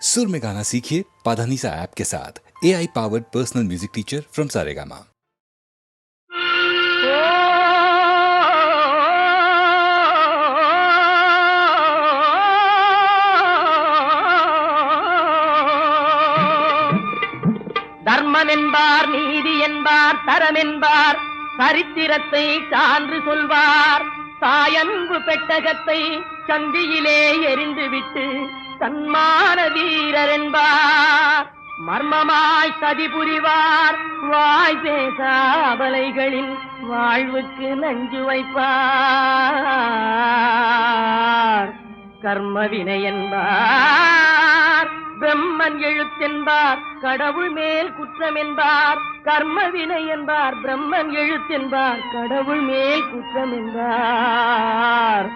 सुर में गाना सीखिए पाधानीसा ऐप के साथ। AI powered personal music teacher from Saregama. தர்மம் என்பார், நீதி என்பார், தரம் என்பார், சரித்திரத்தை சான்று சொல்வார். தாயன்பு பெட்டகத்தை சந்தியிலே எரிந்துவிட்டு சன்மான வீரர் என்பார். மர்மமாய் சதி புரிவார், வாய் பேசாபலைகளின் வாழ்வுக்கு நஞ்சு வைப்பார். கர்மவினை என்பார், பிரம்மன் எழுத்தென்பார், கடவுள் மேல் குற்றம் என்பார். கர்மவினை என்பார், பிரம்மன் எழுத்தென்பார், கடவுள் மேல் குற்றம் என்பார்.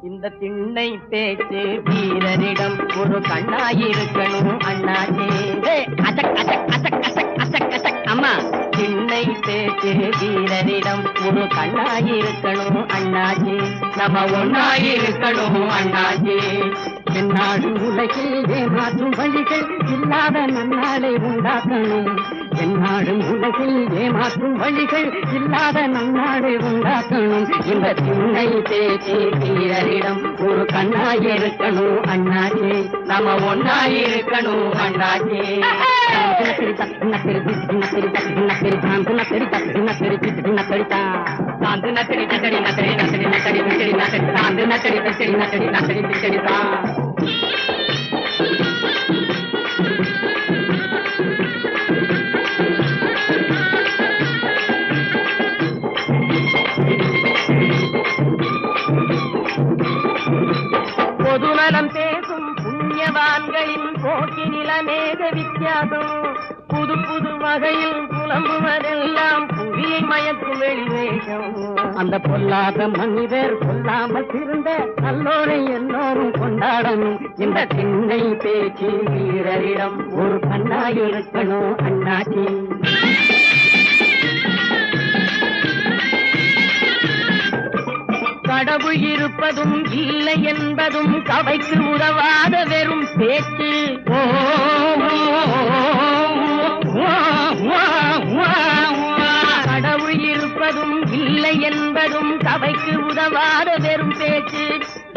இந்த திண்ணை பேச்சு வீரரிடம் ஒரு கண்ணாயிருக்கணும் அண்ணாச்சே. அசக் அசக் அசக் அசக் அசக் அசக் அம்மா. திண்ணை பேச்சு வீரரிடம் ஒரு கண்ணாயிருக்கணும் அண்ணாச்சே. நம்ம ஒன்னாயிருக்கணும் அண்ணாச்சே. என்னாடு உலகில் ஏமாற்றும் வழிகள் இல்லாத நன்னாளை உண்டாக்கணும். என்னாடு உலகில் ஏமாற்றும் வழிகள் இல்லாத நன்னாளை உண்டாக்கணும். இந்த திண்ணை பேச்சு வீரரிடம் ஒரு கண்ணாயிருக்கணும் அண்ணாச்சே. நம்ம ஒன்னாயிருக்கணும் அண்ணாச்சே. பொதுநலம் பேசும் புண்ணியவான்களின் போக்கினில மேக வித்தியாசம். புது புது வகையில் புலம்புவதெல்லாம் புவியை மயக்கும் வெளிவேஷம். அந்த பொல்லாத மனிதர் கொல்லாமல் திருந்த நல்லோரை எல்லோரும் கொண்டாடணும். இந்த திண்ணை பேச்சு வீரரிடம் ஒரு கண்ணாயிருக்கணும் அண்ணாச்சி. கடவுள் இருப்பதும் இல்லை என்பதும் கவைக்கு உதவாத வெறும் பேச்சு. கடவுள் இருப்பதும் இல்லை என்பதும் கவைக்கு உதவாத வெறும் பேச்சு.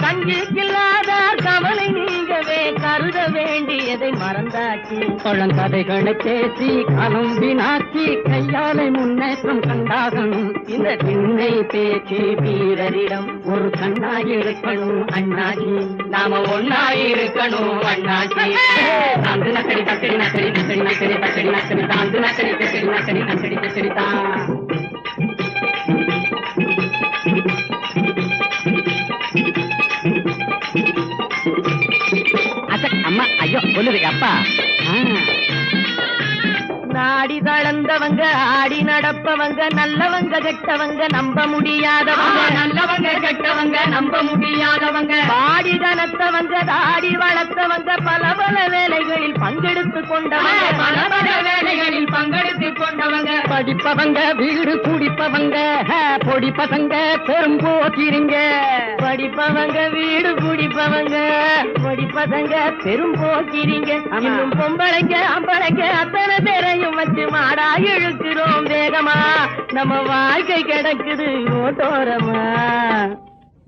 கஞ்சிக்கில்லாதார் கவலை நீங்கவே கருத வேண்டியதை மறந்தாச்சு. பழங்கதைகளை பேசி காலம் வீணாக்கி கையாலை முன்னேற்றம் கண்டாகணும். இந்த திண்ணை பேச்சு வீரரிடம் ஒரு கண்ணாயிருக்கணும் அண்ணாச்சி. நாம ஒன்னாயிருக்கணும் அண்ணாச்சி. தாந்து நக்கடி தக்கடி நக்கடி நக்கடி நக்கடி தக்கடி நக்கடி தாந்து நக்கடி தக்கடி நக்கடி நக்கடி தக்கடி தான். அம்மா ஐயோ சொல்லுறீங்க அப்பா. நாடி தளர்ந்தவங்க ஆடி நடப்பவங்க நல்லவங்க கெட்டவங்க நம்ப முடியாதவங்க. நல்லவங்க கெட்டவங்க நம்ப முடியாதவங்க. பாடி கனத்தவங்க தாடி வளர்த்தவங்க பல பல வேலைகளில் பங்கெடுத்து கொண்டவங்க. பல பல வேலைகளில் பங்கெடுத்து கொண்டவங்க. படிப்பவங்க வீடு குடிப்பவங்க பொடி பசங்க பெரும்போக்கிரிங்க. படிப்பவங்க வீடு குடிப்பவங்க பொடி பசங்க பெரும்போக்கிரிங்க. இன்னும் பொம்பளைங்க அம்பளைங்க அத்தனை பேரையும் வச்சு மாடா இழுக்கிறோம் வேகமா. நம்ம வாழ்க்கை கிடக்குது ரோட்டோரமா.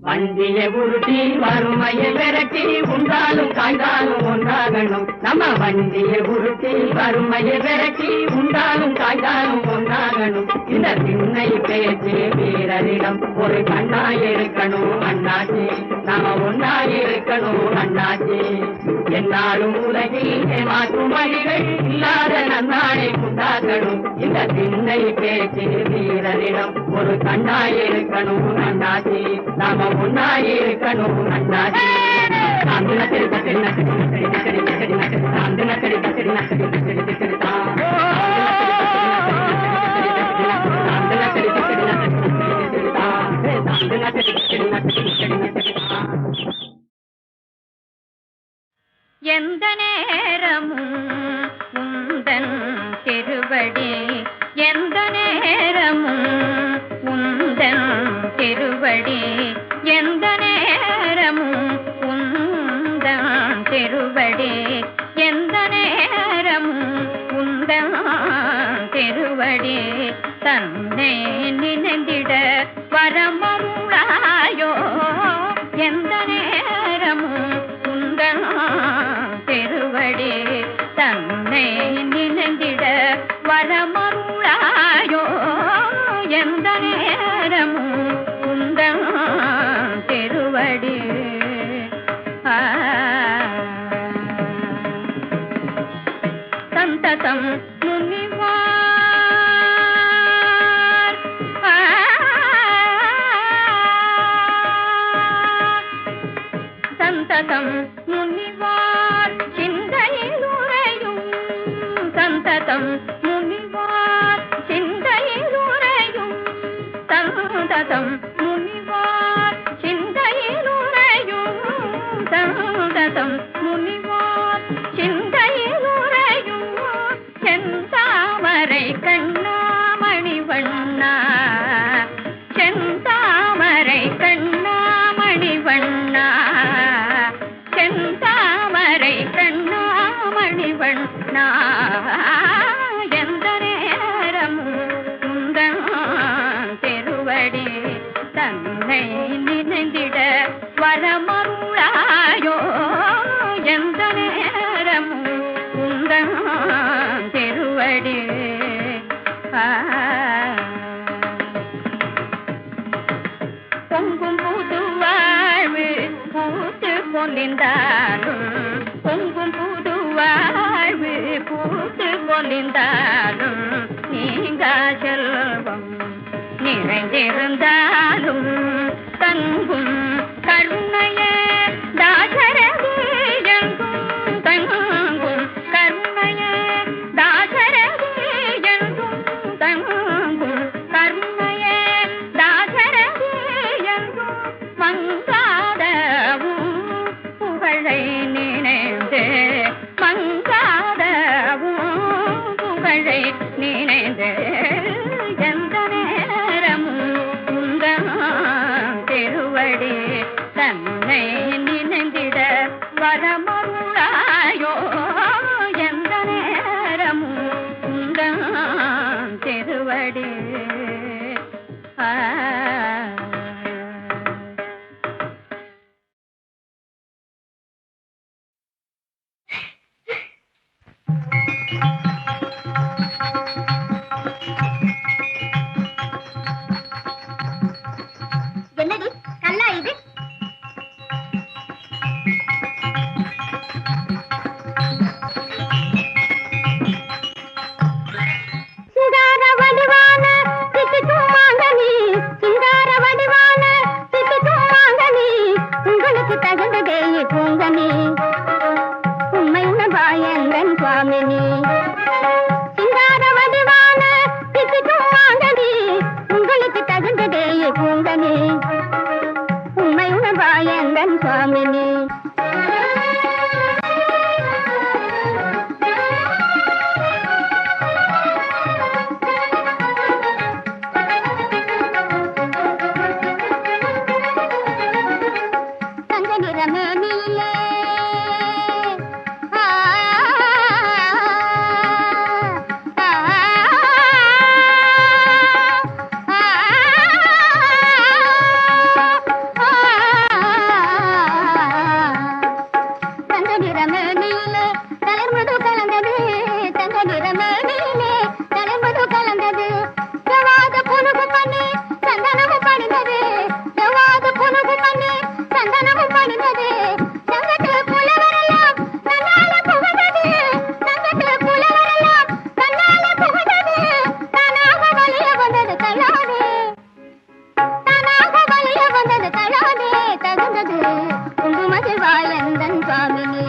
வண்டியை உருட்டி வறுமையை விரட்டி உண்டாலும் காய்ந்தாலும் ஒன்றாகணும். நம்ம வண்டியை உருட்டி வறுமையை விரட்டி உண்டாலும் காய்ந்தாலும் ஒன்றாகணும். இந்த திண்ணை பேச்சு வீரரிடம் ஒரு கண்ணாயிருக்கணும் அண்ணாச்சி. நாம ஒன்னாயிருக்கணும் அண்ணாச்சி. என்னாலும் உலகில் ஏமாற்றும் வழிகள் இல்லாத நன்னாளை உண்டாக்கணும். இந்த திண்ணை பேச்சு வீரரிடம் ஒரு கண்ணாயிருக்கணும் அண்ணாச்சி. நாம ஒன்னாயிருக்கணும் அண்ணாச்சி. தாந்து நக்கடி தக்கடி நக்கடி நக்கடி நக்கடி நக்கடி நக்கடி தாந்து நக்கடி தக்கடி நக்கடி நக்கடி நக்கடி தான். தாந்து நக்கடி தக்கடி நக்கடி நக்கடி தான். தாந்து நக்கடி தக்கடி நக்கடி நக்கடி தான். எந்த நேரமும் திருவடி தன்னை நினைந்திட வரமருளாயோ எந்த நேரமும் உந்தன் திருவடி தன்னை நினைந்திட வரமருளாயோ எந்த நேரமும் உந்தன் திருவடி சந்ததம் முனிவார் சந்ததம் முனிவார் சிந்தையில் உறையும் சந்ததம் முனிவார் சிந்தையில் உறையும் சந்ததம் முனிவார் சிந்தையில் உறையும் சந்ததம் முனிவார் சிந்தையில் உறையும் செந்தாமரை கண்ணாமணி வண்ணா செந்தாமரை கண்ணாமணி வண்ணா செந்தாமரை கண்ணாமணி வண்ணா எந்த நேரமும் உந்தன் திருவடி தன்னை நினைந்திட வரமருளாயோ எந்த நேரமும் உந்தன் திருவடி பொங்கும் புது வாழ்வு பூத்து கொண்டிருந்தாலும் பொங்கும் புது வாழ்வு பூத்து கொண்டிருந்தாலும் நீங்கா செல்வம் நிறைந்திருந்தாலும் தங்கும் கருணையே தாசரதி எங்கும் தங்கும் கருணையே தாசரதி எங்கும் தங்கும் கருணையே தாசரதி எங்கும் மங்காதவும் புகழை நினைந்து மங்காதவும் புகழை நினைந்து எந்த நேரமும் உந்தன் திருவடி தன்னை நினைந்திட வரமருளாயோ எந்த நேரமும் உந்தன் திருவடி என்னடி கல்லா இது? சிங்கார வடிவான சிட்டுக்கும் மாங்கனி சிங்கார வடிவான சிட்டுக்கும் மாங்கனி உங்களுக்கு தகுந்ததே பூங்கனி உண்மை உணவாயந்தன் சுவாமினி சிங்கார வடிவான சிட்டுக்கும் மாங்கனி உங்களுக்கு தகுந்ததே பூங்கனி உண்மை உணவாயந்தன் சுவாமினி தங்க நிறமேனியிலே தங்க நிறமேனியிலே தளர்மது கலந்தது தங்க நிறமேனியிலே தளர்மது கலந்தது செவ்வாத புனுகு பண்ணி சந்தனமும் பணிந்தது செவ்வாத புனுகு பண்ணி சந்தனமும் பணிந்தது சங்கத்து புலவரெல்லாம் தன்னால புகழ்ந்தது சங்கத்து புலவரெல்லாம் தன்னால புகழ்ந்தது தானாக வலிய வந்தது தள்ளாதே தானாக வலிய வந்தது தள்ளாதே தகுந்தது குங்குமத்தில் வாழந்தன் சுவாமினி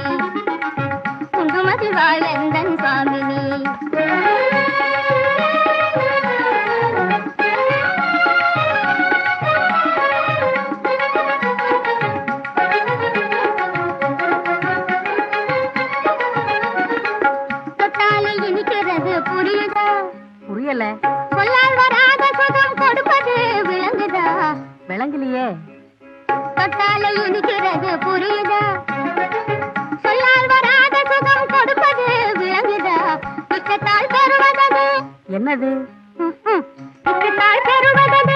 குங்குமத்தில் வாழந்தன் சுவாமினி தொட்டாலே இனிக்கிறது புரியுதா? புரியல. சொல்லால் வராத சுகம் கொடுப்பது விளங்குதா? விளங்கலையே. தொட்டாலே இனிக்கிறது புரியுதா? சொல்லால் வராத சுகம் கொடுப்பது விளங்குதா? இஷ்டத்தால் பெறுவதது என்ன என்னது? இக்கட்டாய் பெறுவதது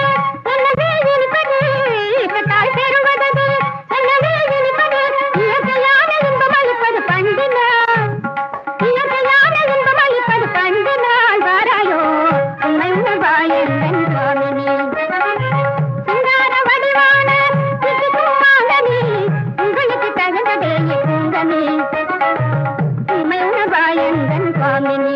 என்னவே இனிப்பது, இக்கட்டாய் பெறுவதது என்னவே இனிப்பது, இயற்கையான இன்பம் அளிப்பது பண்டினால், இயற்கையான இன்பம் அளிப்பது பண்டினால் வாராயோ உண்மை உணர்வாய் என் சுவாமினி. சிங்கார வடிவான சித்திக்கும் மாங்கனி, உங்களுக்கு தகுந்ததே பூங்கனி, உண்மை உணர்வாய் என் சுவாமினி.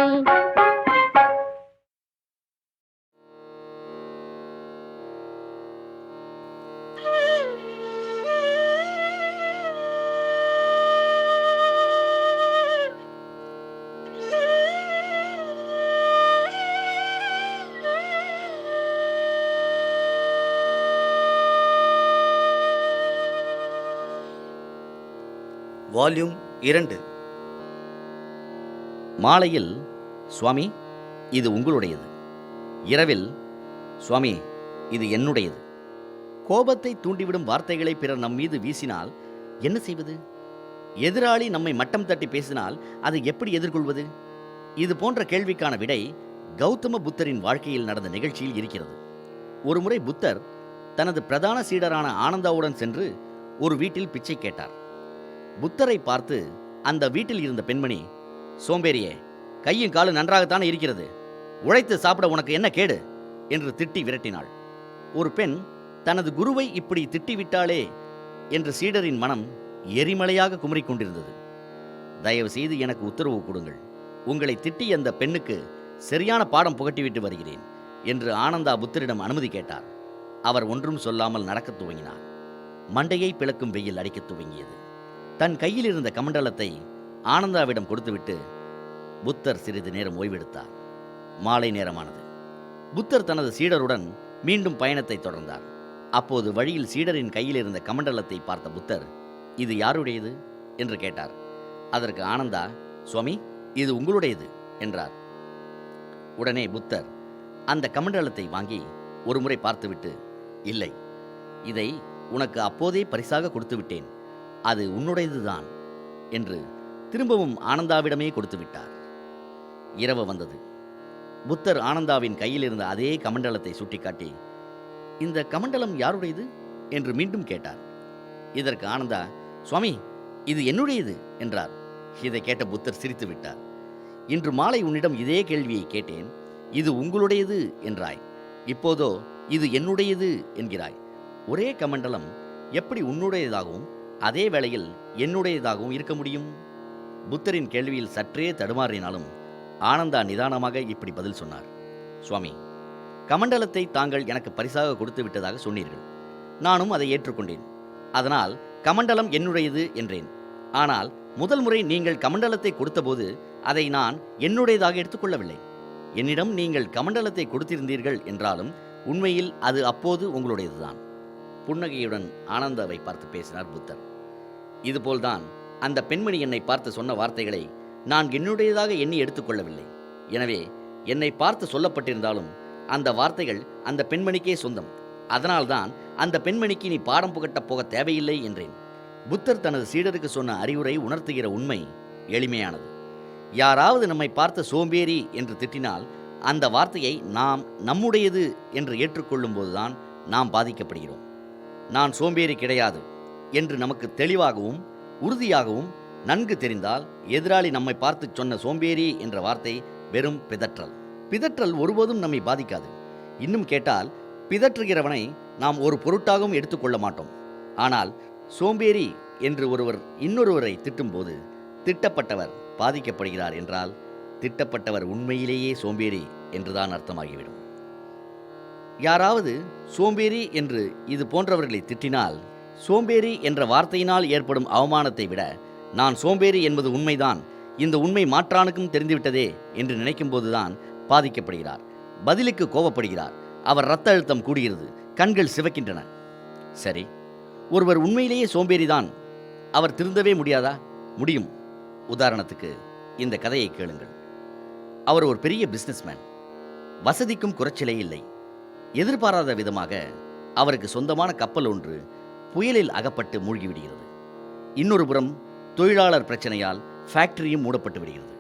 வால்யூம் 2. மாலையில், சுவாமி இது உங்களுடையது. இரவில், சுவாமி இது என்னுடையது. கோபத்தை தூண்டிவிடும் வார்த்தைகளை பிறர் நம் மீது வீசினால் என்ன செய்வது? எதிராளி நம்மை மட்டம் தட்டி பேசினால் அதை எப்படி எதிர்கொள்வது? இது போன்ற கேள்விக்கான விடை கௌதம புத்தரின் வாழ்க்கையில் நடந்த நிகழ்ச்சியில் இருக்கிறது. ஒருமுறை புத்தர் தனது பிரதான சீடரான ஆனந்தாவுடன் சென்று ஒரு வீட்டில் பிச்சை கேட்டார். புத்தரை பார்த்து அந்த வீட்டில் இருந்த பெண்மணி, சோம்பேறியே, கையும் காலும் நன்றாகத்தானே இருக்கிறது, உழைத்து சாப்பிட உனக்கு என்ன கேடு என்று திட்டி விரட்டினாள். ஒரு பெண் தனது குருவை இப்படி திட்டிவிட்டாளே என்று சீடரின் மனம் எரிமலையாக குமரிக் கொண்டிருந்தது. தயவு செய்து எனக்கு உத்தரவு கொடுங்கள், உங்களை திட்டி அந்த பெண்ணுக்கு சரியான பாடம் புகட்டிவிட்டு வருகிறேன் என்று ஆனந்தா புத்தரிடம் அனுமதி கேட்டார். அவர் ஒன்றும் சொல்லாமல் நடக்கத் துவங்கினார். மண்டையை பிளக்கும் வெயில் அடிக்கத் துவங்கியது. தன் கையில் இருந்த கமண்டலத்தை ஆனந்தாவிடம் கொடுத்துவிட்டு புத்தர் சிறிது நேரம் ஓய்வெடுத்தார். மாலை நேரமானது. புத்தர் தனது சீடருடன் மீண்டும் பயணத்தை தொடர்ந்தார். அப்போது வழியில் சீடரின் கையில் இருந்த கமண்டலத்தை பார்த்த புத்தர், இது யாருடையது என்று கேட்டார். அதற்கு ஆனந்தா, சுவாமி இது உங்களுடையது என்றார். உடனே புத்தர் அந்த கமண்டலத்தை வாங்கி ஒரு முறை பார்த்துவிட்டு, இல்லை, இதை உனக்கு அப்போதே பரிசாக கொடுத்து விட்டேன், அது உன்னுடையதுதான் என்று திரும்பவும் ஆனந்தாவிடமே கொடுத்து விட்டார். இரவு வந்தது. புத்தர் ஆனந்தாவின் கையில் இருந்த அதே கமண்டலத்தை சுட்டிக்காட்டி, இந்த கமண்டலம் யாருடையது என்று மீண்டும் கேட்டார். இதற்கு ஆனந்தா, சுவாமி இது என்னுடையது என்றார். இதை கேட்ட புத்தர் சிரித்து விட்டார். இன்று மாலை உன்னிடம் இதே கேள்வியை கேட்டேன், இது உங்களுடையது என்றாய், இப்போதோ இது என்னுடையது என்கிறாய். ஒரே கமண்டலம் எப்படி உன்னுடையதாகவும் அதே வேளையில் என்னுடையதாகவும் இருக்க முடியும்? புத்தரின் கேள்வியில் சற்றே தடுமாறினாலும் ஆனந்தா நிதானமாக இப்படி பதில் சொன்னார். சுவாமி, கமண்டலத்தை தாங்கள் எனக்கு பரிசாக கொடுத்து விட்டதாக சொன்னீர்கள். நானும் அதை ஏற்றுக்கொண்டேன். அதனால் கமண்டலம் என்னுடையது என்றேன். ஆனால் முதல் முறை நீங்கள் கமண்டலத்தை கொடுத்தபோது அதை நான் என்னுடையதாக எடுத்துக்கொள்ளவில்லை. என்னிடம் நீங்கள் கமண்டலத்தை கொடுத்திருந்தீர்கள் என்றாலும் உண்மையில் அது அப்போது உங்களுடையதுதான். புன்னகையுடன் ஆனந்தாவை பார்த்து பேசினார் புத்தர். இதுபோல்தான் அந்த பெண்மணி என்னை பார்த்து சொன்ன வார்த்தைகளை நான் என்னுடையதாக எண்ணி எடுத்துக்கொள்ளவில்லை. எனவே என்னை பார்த்து சொல்லப்பட்டிருந்தாலும் அந்த வார்த்தைகள் அந்த பெண்மணிக்கே சொந்தம். அதனால்தான் அந்த பெண்மணிக்கு நீ பாடம் புகட்டப் போக தேவையில்லை என்றேன். புத்தர் தனது சீடருக்கு சொன்ன அறிவுரை உணர்த்துகிற உண்மை எளிமையானது. யாராவது நம்மை பார்த்து சோம்பேறி என்று திட்டினால் அந்த வார்த்தையை நாம் நம்முடையது என்று ஏற்றுக்கொள்ளும் போதுதான் நாம் பாதிக்கப்படுகிறோம். நான் சோம்பேறி கிடையாது என்று நமக்கு தெளிவாகவும் உறுதியாகவும் நன்கு தெரிந்தால் எதிராளி நம்மை பார்த்து சொன்ன சோம்பேறி என்ற வார்த்தை வெறும் பிதற்றல். பிதற்றல் ஒருபோதும் நம்மை பாதிக்காது. இன்னும் கேட்டால், பிதற்றுகிறவனை நாம் ஒரு பொருட்டாகவும் எடுத்துக்கொள்ள மாட்டோம். ஆனால் சோம்பேறி என்று ஒருவர் இன்னொருவரை திட்டும்போது திட்டப்பட்டவர் பாதிக்கப்படுகிறார் என்றால் திட்டப்பட்டவர் உண்மையிலேயே சோம்பேறி என்றுதான் அர்த்தமாகிவிடும். யாராவது சோம்பேறி என்று இது போன்றவர்களை திட்டினால், சோம்பேறி என்ற வார்த்தையினால் ஏற்படும் அவமானத்தை விட நான் சோம்பேறி என்பது உண்மைதான், இந்த உண்மை மாற்றானுக்கும் தெரிந்துவிட்டதே என்று நினைக்கும் போதுதான் பாதிக்கப்படுகிறார். பதிலுக்கு கோபப்படுகிறார். அவர் இரத்த அழுத்தம் கூடுகிறது, கண்கள் சிவக்கின்றன. சரி, ஒருவர் உண்மையிலேயே சோம்பேறிதான், அவர் திருந்தவே முடியாதா? முடியும். உதாரணத்துக்கு இந்த கதையை கேளுங்கள். அவர் ஒரு பெரிய பிஸ்னஸ்மேன். வசதிக்கும் குறைச்சலே இல்லை. எதிர்பாராத விதமாக அவருக்கு சொந்தமான கப்பல் ஒன்று புயலில் அகப்பட்டு மூழ்கிவிடுகிறது. இன்னொரு புறம் தொழிலாளர் பிரச்சனையால் ஃபேக்டரியும் மூடப்பட்டு விடுகிறது.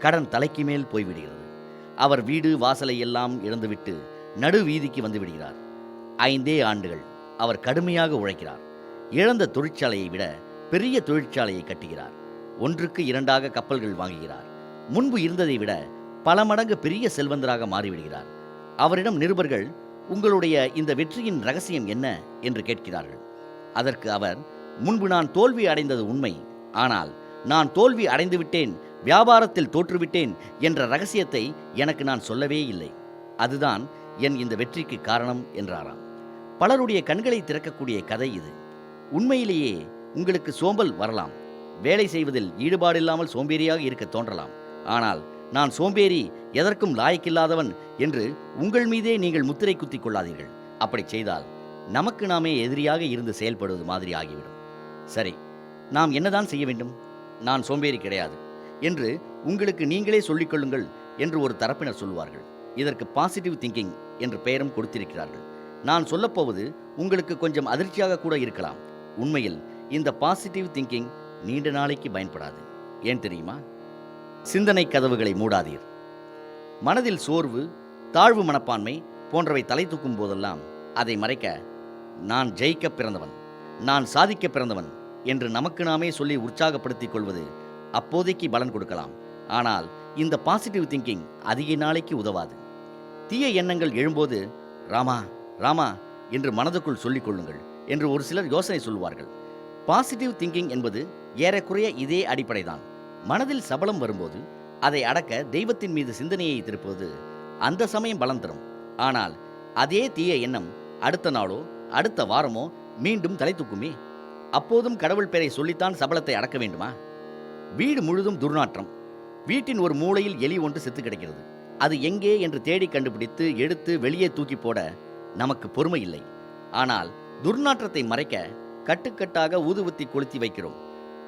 கடன் தலைக்கு மேல் போய்விடுகிறது. அவர் வீடு வாசலை எல்லாம் இழந்துவிட்டு நடு வீதிக்கு வந்து விடுகிறார். 5 ஆண்டுகள் அவர் கடுமையாக உழைக்கிறார். இழந்த தொழிற்சாலையை விட பெரிய தொழிற்சாலையை கட்டுகிறார். 1க்கு 2ஆக கப்பல்கள் வாங்குகிறார். முன்பு இருந்ததை விட பல மடங்கு பெரிய செல்வந்தராக மாறிவிடுகிறார். அவரிடம் நிருபர்கள், உங்களுடைய இந்த வெற்றியின் ரகசியம் என்ன என்று கேட்கிறார்கள். அதற்கு அவர், முன்பு நான் தோல்வி அடைந்தது உண்மை, ஆனால் நான் தோல்வி அடைந்துவிட்டேன், வியாபாரத்தில் தோற்றுவிட்டேன் என்ற ரகசியத்தை எனக்கு நான் சொல்லவே இல்லை. அதுதான் என் இந்த வெற்றிக்கு காரணம் என்றாராம். பலருடைய கண்களை திறக்கக்கூடிய கதை இது. உண்மையிலேயே உங்களுக்கு சோம்பல் வரலாம், வேலை செய்வதில் ஈடுபாடில்லாமல் சோம்பேறியாக இருக்க தோன்றலாம். ஆனால் நான் சோம்பேறி, எதற்கும் லாயக்கில்லாதவன் என்று உங்கள் மீதே நீங்கள் முத்திரை குத்திக் கொள்ளாதீர்கள். அப்படி செய்தால் நமக்கு நாமே எதிரியாக இருந்து செயல்படுவது மாதிரி ஆகிவிடும். சரி, நாம் என்னதான் செய்ய வேண்டும்? நான் சோம்பேறி கிடையாது என்று உங்களுக்கு நீங்களே சொல்லிக்கொள்ளுங்கள் என்று ஒரு தரப்பினர் சொல்லுவார்கள். இதற்கு பாசிட்டிவ் திங்கிங் என்று பெயரும் கொடுத்திருக்கிறார்கள். நான் சொல்லப்போவது உங்களுக்கு கொஞ்சம் அதிர்ச்சியாக கூட இருக்கலாம். உண்மையில் இந்த பாசிட்டிவ் திங்கிங் நீண்ட நாளைக்கு பயன்படாது. ஏன் தெரியுமா? சிந்தனை கதவுகளை மூடாதீர். மனதில் சோர்வு, தாழ்வு மனப்பான்மை போன்றவை தலை தூக்கும் போதெல்லாம் அதை மறைக்க, நான் ஜெயிக்க பிறந்தவன், நான் சாதிக்க பிறந்தவன் என்று நமக்கு நாமே சொல்லி உற்சாகப்படுத்திக் கொள்வது அப்போதைக்கு பலன் கொடுக்கலாம். ஆனால் இந்த பாசிட்டிவ் திங்கிங் அதிக நாளைக்கு உதவாது. தீய எண்ணங்கள் எழும்போது ராமா ராமா என்று மனதுக்குள் சொல்லிக் கொள்ளுங்கள் என்று ஒரு சிலர் யோசனை சொல்வார்கள். பாசிட்டிவ் திங்கிங் என்பது ஏறக்குறைய இதே அடிப்படைதான். மனதில் சபலம் வரும்போது அதை அடக்க தெய்வத்தின் மீது சிந்தனையை திருப்புவது அந்த சமயம் பலம் தரும். ஆனால் அதே தீய எண்ணம் அடுத்த நாளோ அடுத்த வாரமோ மீண்டும் தலை தூக்குமே. அப்போதும் கடவுள் பெயரை சொல்லித்தான் சபலத்தை அடக்க வேண்டுமா? வீடு முழுதும் துர்நாற்றம். வீட்டின் ஒரு மூலையில் எலி ஒன்று செத்து கிடக்கிறது. அது எங்கே என்று தேடி கண்டுபிடித்து எடுத்து வெளியே தூக்கி போட நமக்கு பொறுமை இல்லை. ஆனால் துர்நாற்றத்தை மறைக்க கட்டுக்கட்டாக ஊதுவத்தி கொளுத்தி வைக்கிறோம்.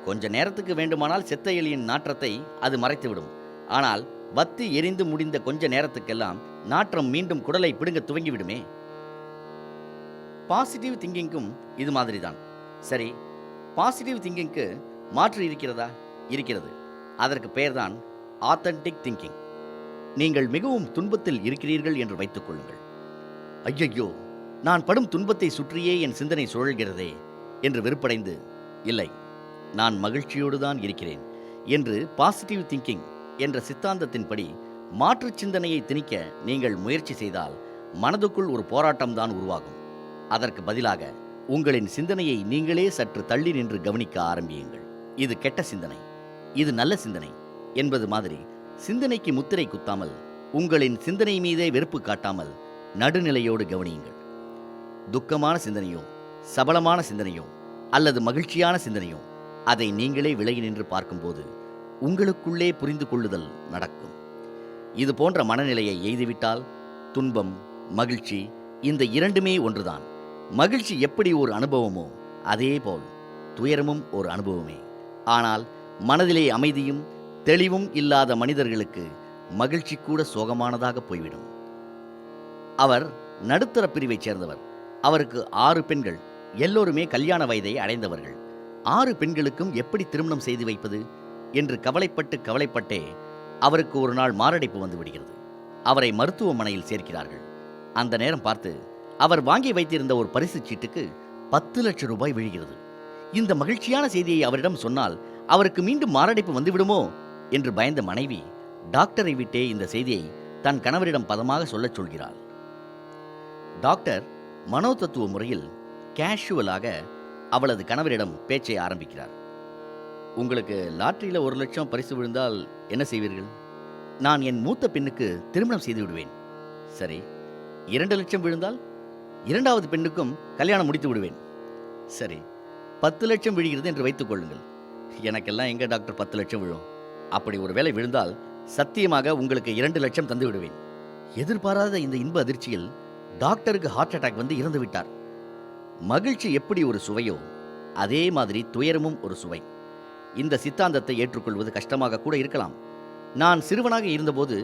கொஞ்ச நேரத்துக்கு வேண்டுமானால் செத்த எலியின் நாற்றத்தை அது மறைத்துவிடும். ஆனால் வத்தி எரிந்து முடிந்த கொஞ்ச நேரத்துக்கெல்லாம் நாற்றம் மீண்டும் குடலை பிடுங்க துவங்கிவிடுமே. பாசிட்டிவ் திங்கிங்கும் இது மாதிரி தான். சரி, பாசிட்டிவ் திங்கிங்க்கு மாற்று இருக்கிறதா? இருக்கிறது. அதற்கு பெயர்தான் ஆத்தென்டிக் திங்கிங். நீங்கள் மிகவும் துன்பத்தில் இருக்கிறீர்கள் என்று வைத்துக் கொள்ளுங்கள். ஐயையோ, நான் படும் துன்பத்தை சுற்றியே என் சிந்தனை சுழல்கிறதே என்று வெறுப்படைந்து, இல்லை, நான் மகிழ்ச்சியோடு தான் இருக்கிறேன் என்று பாசிட்டிவ் திங்கிங் என்ற சித்தாந்தத்தின்படி மாற்று சிந்தனையை திணிக்க நீங்கள் முயற்சி செய்தால் மனதுக்குள் ஒரு போராட்டம்தான் உருவாகும். அதற்கு பதிலாக உங்களின் சிந்தனையை நீங்களே சற்று தள்ளி நின்று கவனிக்க ஆரம்பியுங்கள். இது கெட்ட சிந்தனை, இது நல்ல சிந்தனை என்பது மாதிரி சிந்தனைக்கு முத்திரை குத்தாமல், உங்களின் சிந்தனை மீதே வெறுப்பு காட்டாமல் நடுநிலையோடு கவனியுங்கள். துக்கமான சிந்தனையோ, சபலமான சிந்தனையோ அல்லது மகிழ்ச்சியான சிந்தனையோ, அதை நீங்களே விலகி நின்று பார்க்கும்போது உங்களுக்குள்ளே புரிந்து கொள்ளுதல் நடக்கும். இது போன்ற மனநிலையை எய்துவிட்டால் துன்பம், மகிழ்ச்சி இந்த இரண்டுமே ஒன்றுதான். மகிழ்ச்சி எப்படி ஒரு அனுபவமோ அதேபோல் துயரமும் ஒரு அனுபவமே. ஆனால் மனதிலே அமைதியும் தெளிவும் இல்லாத மனிதர்களுக்கு மகிழ்ச்சி கூட சோகமானதாக போய்விடும். அவர் நடுத்தர பிரிவைச் சேர்ந்தவர். அவருக்கு 6 பெண்கள், எல்லோருமே கல்யாண வயதை அடைந்தவர்கள். 6 பெண்களுக்கும் எப்படி திருமணம் செய்து வைப்பது என்று கவலைப்பட்டே அவருக்கு ஒரு நாள் மாரடைப்பு வந்து விடுகிறது. அவரை மருத்துவமனையில் சேர்க்கிறார்கள். அந்த நேரம் பார்த்து அவர் வாங்கி வைத்திருந்த ஒரு பரிசு சீட்டுக்கு 10 லட்சம் ரூபாய் விழுகிறது. இந்த மகிழ்ச்சியான செய்தியை அவரிடம் சொன்னால் அவருக்கு மீண்டும் மாரடைப்பு வந்துவிடுமோ என்று பயந்த மனைவி டாக்டரை விட்டே இந்த செய்தியை தன் கணவரிடம் பதமாக சொல்லச் சொல்கிறாள். டாக்டர் மனோதத்துவ முறையில் கேஷுவலாக அவளது கணவரிடம் பேச்சை ஆரம்பிக்கிறார். உங்களுக்கு லாட்டரியில் 1 லட்சம் பரிசு விழுந்தால் என்ன செய்வீர்கள்? நான் என் மூத்த பெண்ணுக்கு திருமணம் செய்து விடுவேன். சரி, 2 லட்சம் விழுந்தால் 2வது பெண்ணுக்கும் கல்யாணம் முடித்து விடுவேன். சரி, 10 லட்சம் விழுகிறது என்று வைத்துக் கொள்ளுங்கள். எனக்கெல்லாம் எங்க டாக்டர் 10 லட்சம் விழும்? அப்படி ஒரு வேளை விழுந்தால் சத்தியமாக உங்களுக்கு 2 லட்சம் தந்து விடுவேன். எதிர்பாராத இந்த இன்ப அதிர்ச்சியில் டாக்டருக்கு ஹார்ட் அட்டாக் வந்து இறந்து விட்டார். மகிழ்ச்சி எப்படி ஒரு சுவையோ அதே மாதிரி துயரமும் ஒரு சுவை. இந்த சித்தாந்தத்தை ஏற்றுக்கொள்வது கஷ்டமாக கூட இருக்கலாம். நான் சிறுவனாக இருந்தபோது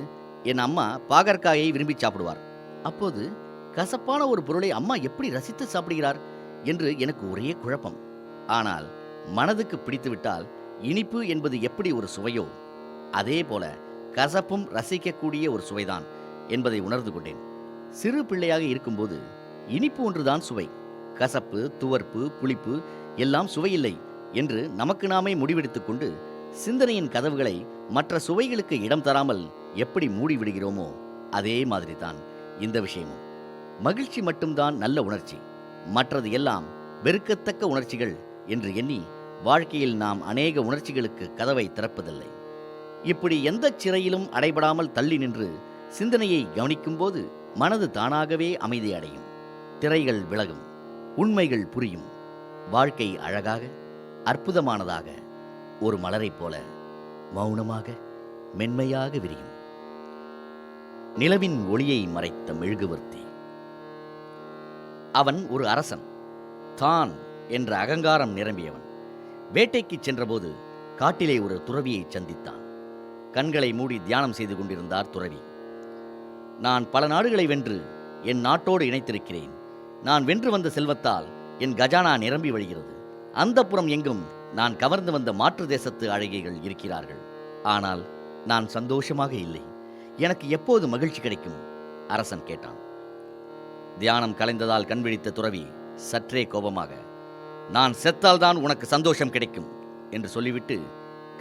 என் அம்மா பாகற்காயை விரும்பி சாப்பிடுவார். அப்போது கசப்பான ஒரு பொருளை அம்மா எப்படி ரசித்து சாப்பிடுகிறார் என்று எனக்கு ஒரே குழப்பம். ஆனால் மனதுக்கு பிடித்துவிட்டால் இனிப்பு என்பது எப்படி ஒரு சுவையோ அதே போல கசப்பும் ரசிக்கக்கூடிய ஒரு சுவைதான் என்பதை உணர்ந்து கொண்டேன். சிறு பிள்ளையாக இருக்கும்போது இனிப்பு ஒன்றுதான் சுவை, கசப்பு, துவர்ப்பு, புளிப்பு எல்லாம் சுவையில்லை என்று நமக்கு நாமே முடிவெடுத்துக் கொண்டு சிந்தனையின் கதவுகளை மற்ற சுவைகளுக்கு இடம் தராமல் எப்படி மூடிவிடுகிறோமோ அதே மாதிரி தான் இந்த விஷயமும். மகிழ்ச்சி மட்டும்தான் நல்ல உணர்ச்சி, மற்றது எல்லாம் வெறுக்கத்தக்க உணர்ச்சிகள் என்று எண்ணி வாழ்க்கையில் நாம் அநேக உணர்ச்சிகளுக்கு கதவை திறப்பதில்லை. இப்படி எந்த சிறையிலும் அடைபடாமல் தள்ளி நின்று சிந்தனையை கவனிக்கும்போது மனது தானாகவே அமைதி அடையும், திரைகள் விலகும், உண்மைகள் புரியும், வாழ்க்கை அழகாக அற்புதமானதாக ஒரு மலரைப் போல மௌனமாக மென்மையாக விரியும். நிலவின் ஒளியை மறைத்த மெழுகுவர்த்தி. அவன் ஒரு அரசன், தான் என்ற அகங்காரம் நிரம்பியவன். வேட்டைக்கு சென்றபோது காட்டிலே ஒரு துறவியை சந்தித்தான். கண்களை மூடி தியானம் செய்து கொண்டிருந்தார் துறவி. நான் பல நாடுகளை வென்று என் நாட்டோடு இணைத்திருக்கிறேன். நான் வென்று வந்த செல்வத்தால் என் கஜானா நிரம்பி வழிகிறது. அந்தப்புறம் எங்கும் நான் கவர்ந்து வந்த மாற்று தேசத்து அழகிகள் இருக்கிறார்கள். ஆனால் நான் சந்தோஷமாக இல்லை. எனக்கு எப்போது மகிழ்ச்சி கிடைக்கும்? அரசன் கேட்டான். தியானம் கலைந்ததால் கண்விழித்த துறவி சற்றே கோபமாக, நான் செத்தால்தான் உனக்கு சந்தோஷம் கிடைக்கும் என்று சொல்லிவிட்டு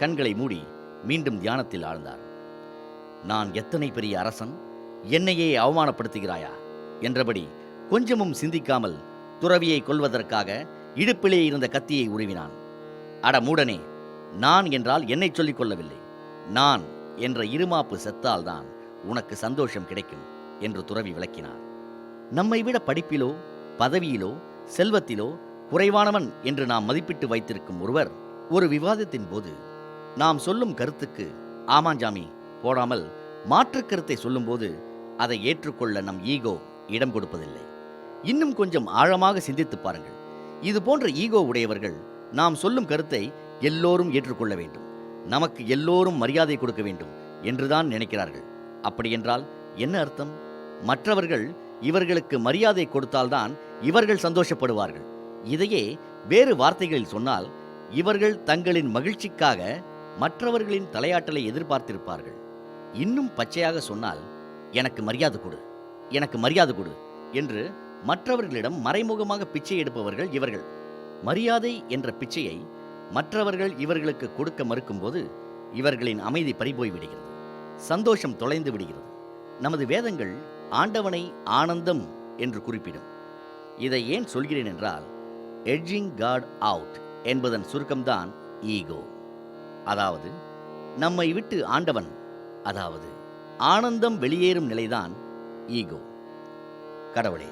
கண்களை மூடி மீண்டும் தியானத்தில் ஆழ்ந்தார். நான் எத்தனை பெரிய அரசன், என்னையே அவமானப்படுத்துகிறாயா என்றபடி கொஞ்சமும் சிந்திக்காமல் துறவியை கொல்வதற்காக இடுப்பிலே இருந்த கத்தியை உருவினான். அட மூடனே, நான் என்றால் என்னை சொல்லிக் கொள்ளவில்லை. நான் என்ற இருமாப்பு செத்தால்தான் உனக்கு சந்தோஷம் கிடைக்கும் என்று துறவி விளக்கினார். நம்மை விட படிப்பிலோ பதவியிலோ செல்வத்திலோ குறைவானவன் என்று நாம் மதிப்பிட்டு வைத்திருக்கும் ஒருவர் ஒரு விவாதத்தின் போது நாம் சொல்லும் கருத்துக்கு ஆமாஞ்சாமி போடாமல் மாற்று கருத்தை சொல்லும்போது அதை ஏற்றுக்கொள்ள நம் ஈகோ இடம் கொடுப்பதில்லை. இன்னும் கொஞ்சம் ஆழமாக சிந்தித்து பாருங்கள். இது போன்ற ஈகோ உடையவர்கள் நாம் சொல்லும் கருத்தை எல்லோரும் ஏற்றுக்கொள்ள வேண்டும், நமக்கு எல்லோரும் மரியாதை கொடுக்க வேண்டும் என்றுதான் நினைக்கிறார்கள். அப்படியென்றால் என்ன அர்த்தம்? மற்றவர்கள் இவர்களுக்கு மரியாதை கொடுத்தால்தான் இவர்கள் சந்தோஷப்படுவார்கள். இதையே வேறு வார்த்தைகளில் சொன்னால், இவர்கள் தங்களின் மகிழ்ச்சிக்காக மற்றவர்களின் தலையாட்டலை எதிர்பார்த்திருப்பார்கள். இன்னும் பச்சையாக சொன்னால், எனக்கு மரியாதை கொடு, எனக்கு மரியாதை கொடு என்று மற்றவர்களிடம் மறைமுகமாக பிச்சை எடுப்பவர்கள் இவர்கள். மரியாதை என்ற பிச்சையை மற்றவர்கள் இவர்களுக்கு கொடுக்க மறுக்கும்போது இவர்களின் அமைதி பறிபோய் விடுகிறது, சந்தோஷம் தொலைந்து விடுகிறது. நமது வேதங்கள் ஆண்டவனை ஆனந்தம் என்று குறிப்பிடும். இதை ஏன் சொல்கிறேன் என்றால், எட்ஜிங் காட் அவுட் என்பதன் சுருக்கம்தான் ஈகோ. அதாவது நம்மை விட்டு ஆண்டவன், அதாவது ஆனந்தம் வெளியேறும் நிலைதான் ஈகோ. கடவுளே,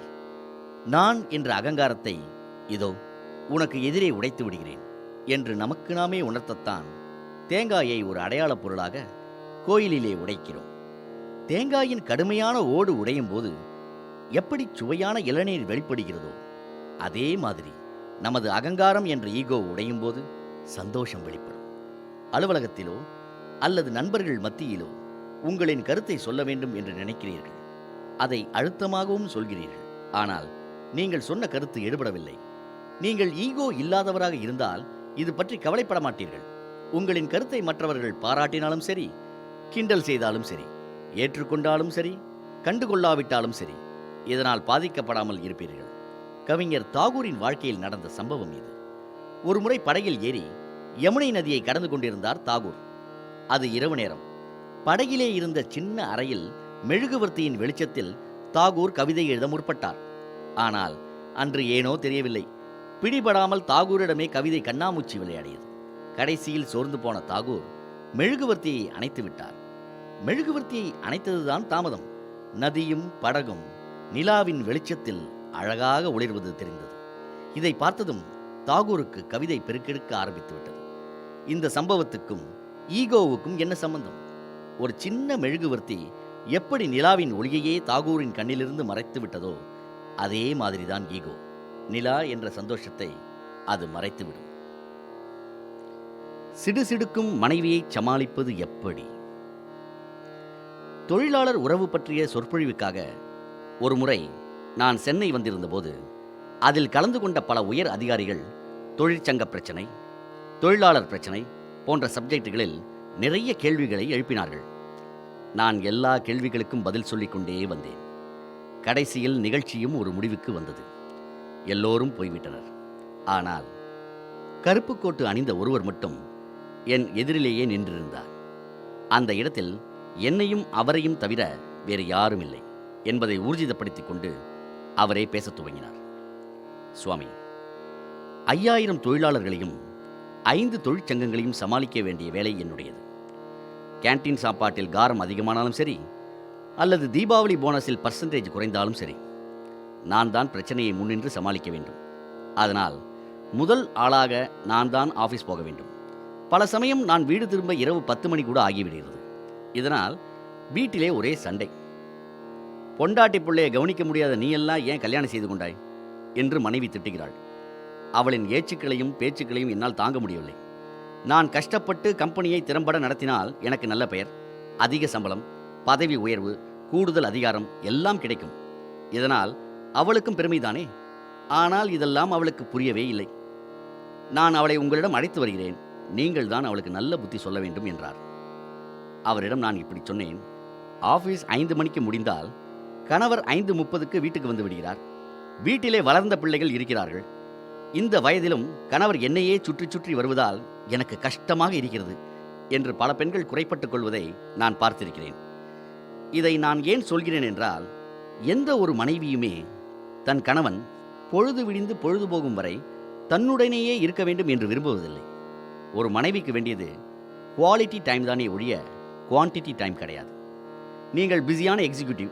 நான் என்ற அகங்காரத்தை இதோ உனக்கு எதிரே உடைத்து விடுகிறேன் என்று நமக்கு நாமே உணர்த்தத்தான் தேங்காயை ஒரு அடையாளப் பொருளாக கோயிலிலே உடைக்கிறோம். தேங்காயின் கடுமையான ஓடு உடையும் போது எப்படி சுவையான இளநீர் வெளிப்படுகிறதோ, அதே மாதிரி நமது அகங்காரம் என்ற ஈகோ உடையும் போது சந்தோஷம் வெளிப்படும். அலுவலகத்திலோ அல்லது நண்பர்கள் மத்தியிலோ உங்களின் கருத்தை சொல்ல வேண்டும் என்று நினைக்கிறீர்கள். அதை அழுத்தமாகவும் சொல்கிறீர்கள். ஆனால் நீங்கள் சொன்ன கருத்து எடுபடவில்லை. நீங்கள் ஈகோ இல்லாதவராக இருந்தால் இது பற்றி கவலைப்பட மாட்டீர்கள். உங்களின் கருத்தை மற்றவர்கள் பாராட்டினாலும் சரி, கிண்டல் செய்தாலும் சரி, ஏற்றுக்கொண்டாலும் சரி, கண்டுகொள்ளாவிட்டாலும் சரி, இதனால் பாதிக்கப்படாமல் இருப்பீர்கள். கவிஞர் தாகூரின் வாழ்க்கையில் நடந்த சம்பவம் இது. ஒருமுறை படகில் ஏறி யமுனை நதியை கடந்து கொண்டிருந்தார் தாகூர். அது இரவு நேரம். படகிலே இருந்த சின்ன அறையில் மெழுகுவர்த்தியின் வெளிச்சத்தில் தாகூர் கவிதை எழுத முற்பட்டார். ஆனால் அன்று ஏனோ தெரியவில்லை, பிடிபடாமல் தாகூரிடமே கவிதை கண்ணாமூச்சி விளையாடியது. கடைசியில் சோர்ந்து போன தாகூர் மெழுகுவர்த்தியை அணைத்து விட்டார். மெழுகுவர்த்தியை அணைத்ததுதான் தாமதம். நதியும் படகும் நிலாவின் வெளிச்சத்தில் அழகாக ஒளிர்வது தெரிந்தது. இதை பார்த்ததும் தாகூருக்கு கவிதை பெருக்கெடுக்க ஆரம்பித்து விட்டது. இந்த சம்பவத்துக்கும் ஈகோவுக்கும் என்ன சம்பந்தம்? ஒரு சின்ன மெழுகுவர்த்தி எப்படி நிலாவின் ஒளியையே தாகூரின் கண்ணிலிருந்து மறைத்து விட்டதோ, அதே மாதிரிதான் ஈகோ. நிலா என்ற சந்தோஷத்தை அது மறைத்துவிடும். சிடுசிடுக்கும் மனைவியை சமாளிப்பது எப்படி? தொழிலாளர் உறவு பற்றிய சொற்பொழிவுக்காக ஒரு முறை நான் சென்னை வந்திருந்தபோது அதில் கலந்து கொண்ட பல உயர் அதிகாரிகள் தொழிற்சங்க பிரச்சனை, தொழிலாளர் பிரச்சனை போன்ற சப்ஜெக்டுகளில் நிறைய கேள்விகளை எழுப்பினார்கள். நான் எல்லா கேள்விகளுக்கும் பதில் சொல்லிக்கொண்டே வந்தேன். கடைசியில் நிகழ்ச்சியும் ஒரு முடிவுக்கு வந்தது. எல்லோரும் போய்விட்டனர். ஆனால் கருப்பு கோட்டு அணிந்த ஒருவர் மட்டும் என் எதிரிலேயே நின்றிருந்தார். அந்த இடத்தில் என்னையும் அவரையும் தவிர வேறு யாரும் இல்லை என்பதை ஊர்ஜிதப்படுத்திக் கொண்டு அவரே பேசத் துவங்கினார். சுவாமி, 5000 தொழிலாளர்களையும் 5 தொழிற்சங்கங்களையும் சமாளிக்க வேண்டிய வேலை என்னுடையது. கேன்டீன் சாப்பாட்டில் காரம் அதிகமானாலும் சரி, அல்லது தீபாவளி போனஸில் பர்சன்டேஜ் குறைந்தாலும் சரி, நான் தான் பிரச்சனையை முன்னின்று சமாளிக்க வேண்டும். அதனால் முதல் ஆளாக நான் தான் ஆஃபீஸ் போக வேண்டும். பல சமயம் நான் வீடு திரும்ப இரவு 10 மணி கூட ஆகிவிடுகிறது. இதனால் வீட்டிலே ஒரே சண்டை. பொண்டாட்டி பிள்ளையை கவனிக்க முடியாத நீ எல்லாம் ஏன் கல்யாணம் செய்து கொண்டாய் என்று மனைவி திட்டுகிறாள். அவளின் ஏச்சுக்களையும் பேச்சுக்களையும் என்னால் தாங்க முடியவில்லை. நான் கஷ்டப்பட்டு கம்பெனியை திறம்பட நடத்தினால் எனக்கு நல்ல பெயர், அதிக சம்பளம், பதவி உயர்வு, கூடுதல் அதிகாரம் எல்லாம் கிடைக்கும். இதனால் அவளுக்கும் பெருமைதானே. ஆனால் இதெல்லாம் அவளுக்கு புரியவே இல்லை. நான் அவளை உங்களிடம் அழைத்து வருகிறேன், நீங்கள் தான் அவளுக்கு நல்ல புத்தி சொல்ல வேண்டும் என்றார். அவரிடம் நான் இப்படி சொன்னேன். ஆஃபீஸ் 5 மணிக்கு முடிந்தால் கணவர் 5:30க்கு வீட்டுக்கு வந்து விடுகிறார். வீட்டிலே வளர்ந்த பிள்ளைகள் இருக்கிறார்கள். இந்த வயதிலும் கணவர் என்னையே சுற்றி சுற்றி வருவதால் எனக்கு கஷ்டமாக இருக்கிறது என்று பல பெண்கள் குறைப்பட்டுக் கொள்வதை நான் பார்த்திருக்கிறேன். இதை நான் ஏன் சொல்கிறேன் என்றால், எந்த ஒரு மனைவியுமே தன் கணவன் பொழுது விடிந்து பொழுது போகும் வரை தன்னுடனேயே இருக்க வேண்டும் என்று விரும்புவதில்லை. ஒரு மனைவிக்கு வேண்டியது குவாலிட்டி டைம் தானே ஒழிய குவான்டிட்டி டைம் கிடையாது. நீங்கள் பிஸியான எக்ஸிக்யூட்டிவ்,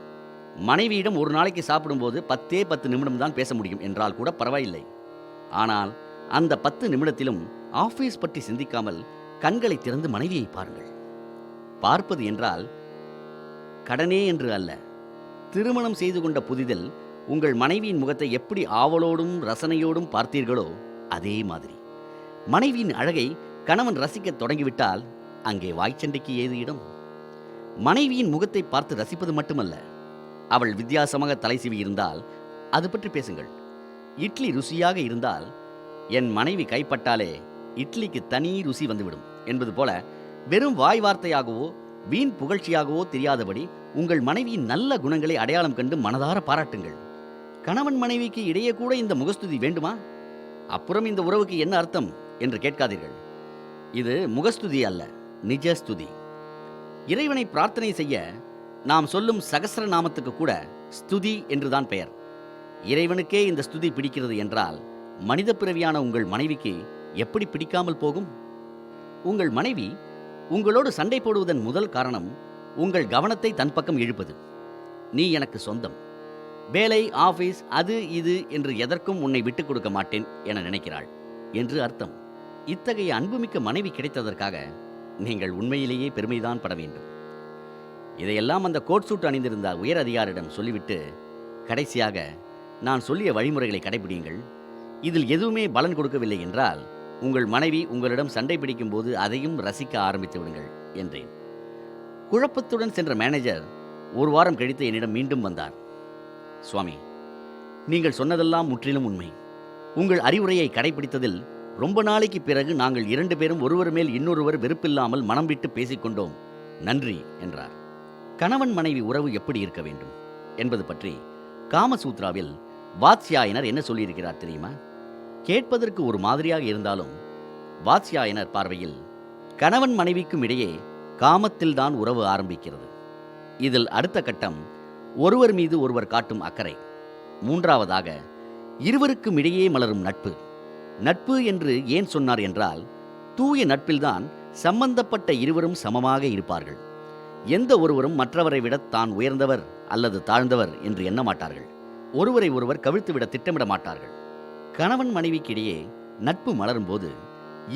மனைவியிடம் ஒரு நாளைக்கு சாப்பிடும்போது 10 நிமிடம் தான் பேச முடியும் என்றால் கூட பரவாயில்லை. ஆனால் அந்த 10 நிமிடத்திலும் ஆஃபீஸ் பற்றி சிந்திக்காமல் கண்களை திறந்து மனைவியை பாருங்கள். பார்ப்பது என்றால் கடனே என்று அல்ல. திருமணம் செய்து கொண்ட புதிதில் உங்கள் மனைவியின் முகத்தை எப்படி ஆவலோடும் ரசனையோடும் பார்த்தீர்களோ அதே மாதிரி மனைவியின் அழகை கணவன் ரசிக்க தொடங்கிவிட்டால் அங்கே வாய்ச்சண்டைக்கு ஏது இடம்? மனைவியின் முகத்தை பார்த்து ரசிப்பது மட்டுமல்ல, அவள் வித்தியாசமாக தலை சீவி இருந்தால் அது பற்றி பேசுங்கள். இட்லி ருசியாக இருந்தால் என் மனைவி கைப்பட்டாலே இட்லிக்கு தனி ருசி வந்துவிடும் என்பது போல, வெறும் வாய் வார்த்தையாகவோ வீண் புகழ்ச்சியாகவோ தெரியாதபடி உங்கள் மனைவியின் நல்ல குணங்களை அடையாளம் கண்டு மனதார பாராட்டுங்கள். கணவன் மனைவிக்கு இடையே கூட இந்த முகஸ்துதி வேண்டுமா? அப்புறம் இந்த உறவுக்கு என்ன அர்த்தம் என்று கேட்காதீர்கள். இது முகஸ்துதி அல்ல, நிஜஸ்துதி. இறைவனை பிரார்த்தனை செய்ய நாம் சொல்லும் சகஸ்ர நாமத்துக்கு கூட ஸ்துதி என்றுதான் பெயர். இறைவனுக்கே இந்த ஸ்துதி பிடிக்கிறது என்றால் மனித பிறவியான உங்கள் மனைவிக்கு எப்படி பிடிக்காமல் போகும்? உங்கள் மனைவி உங்களோடு சண்டை போடுவதன் முதல் காரணம் உங்கள் கவனத்தை தன் பக்கம் இழுப்பது. நீ எனக்கு சொந்தம், வேலை, ஆபீஸ், அது இது என்று எதற்கும் உன்னை விட்டுக் கொடுக்க மாட்டேன் என நினைக்கிறாள் என்று அர்த்தம். இத்தகைய அன்புமிக்க மனைவி கிடைத்ததற்காக நீங்கள் உண்மையிலேயே பெருமைதான் பட வேண்டும். இதையெல்லாம் அந்த கோட் சூட் அணிந்திருந்த உயர் அதிகாரியிடம் சொல்லிவிட்டு கடைசியாக நான் சொல்லிய வழிமுறைகளை கடைபிடியுங்கள். இதில் எதுவுமே பலன் கொடுக்கவில்லை என்றால் உங்கள் மனைவி உங்களிடம் சண்டை பிடிக்கும் போது அதையும் ரசிக்க ஆரம்பித்து விடுங்கள் என்றேன். குழப்பத்துடன் சென்ற மேனேஜர் 1 வாரம் கழித்து என்னிடம் மீண்டும் வந்தார். சுவாமி, நீங்கள் சொன்னதெல்லாம் முற்றிலும் உண்மை. உங்கள் அறிவுரையை கடைபிடித்ததில் ரொம்ப நாளைக்கு பிறகு நாங்கள் 2 பேரும் ஒருவர் மேல் இன்னொருவர் வெறுப்பில்லாமல் மனம் விட்டு பேசிக்கொண்டோம், நன்றி என்றார். கணவன் மனைவி உறவு எப்படி இருக்க வேண்டும் என்பது பற்றி காமசூத்ராவில் வாத்ஸ்யாயனர் என்ன சொல்லியிருக்கிறார் தெரியுமா? கேட்பதற்கு ஒரு மாதிரியாக இருந்தாலும் வாத்ஸ்யாயனர் பார்வையில் கணவன் மனைவிக்கும் இடையே காமத்தில்தான் உறவு ஆரம்பிக்கிறது. இதில் அடுத்த கட்டம் ஒருவர் மீது ஒருவர் காட்டும் அக்கறை. 3ஆவதாக இருவருக்கும் இடையே மலரும் நட்பு. நட்பு என்று ஏன் சொன்னார் என்றால், தூய நட்பில்தான் சம்பந்தப்பட்ட இருவரும் சமமாக இருப்பார்கள். எந்த ஒருவரும் மற்றவரை விட தான் உயர்ந்தவர் அல்லது தாழ்ந்தவர் என்று எண்ண மாட்டார்கள். ஒருவரை ஒருவர் கவிழ்த்துவிட திட்டமிட மாட்டார்கள். கணவன் மனைவிக்கிடையே நட்பு மலரும் போது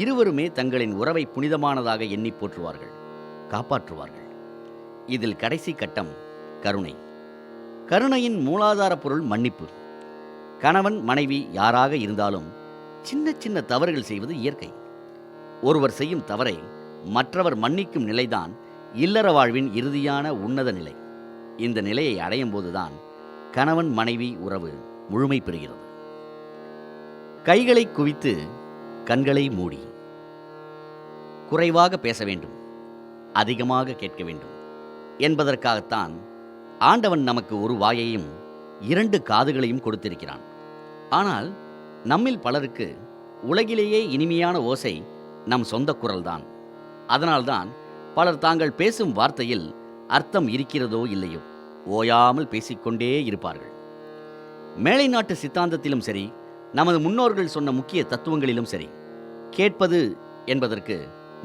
இருவருமே தங்களின் உறவை புனிதமானதாக எண்ணி போற்றுவார்கள், காப்பாற்றுவார்கள். இதில் கடைசி கட்டம் கருணை. கருணையின் மூலாதார பொருள் மன்னிப்பு. கணவன் மனைவி யாராக இருந்தாலும் சின்ன சின்ன தவறுகள் செய்வது இயற்கை. ஒருவர் செய்யும் தவறை மற்றவர் மன்னிக்கும் நிலைதான் இல்லற வாழ்வின் இறுதியான உன்னத நிலை. இந்த நிலையை அடையும் போதுதான் கணவன் மனைவி உறவு முழுமை பெறுகிறது. கைகளை குவித்து கண்களை மூடி. குறைவாக பேச வேண்டும், அதிகமாக கேட்க வேண்டும். என்பதற்காகத்தான் ஆண்டவன் நமக்கு ஒரு வாயையும் 2 காதுகளையும் கொடுத்திருக்கிறான். ஆனால் நம்மில் பலருக்கு உலகிலேயே இனிமையான ஓசை நம் சொந்த குரல்தான். அதனால்தான் பலர் தாங்கள் பேசும் வார்த்தையில் அர்த்தம் இருக்கிறதோ இல்லையோ ஓயாமல் பேசிக்கொண்டே இருப்பார்கள். மேலை நாட்டு சித்தாந்தத்திலும் சரி, நமது முன்னோர்கள் சொன்ன முக்கிய தத்துவங்களிலும் சரி, கேட்பது என்பதற்கு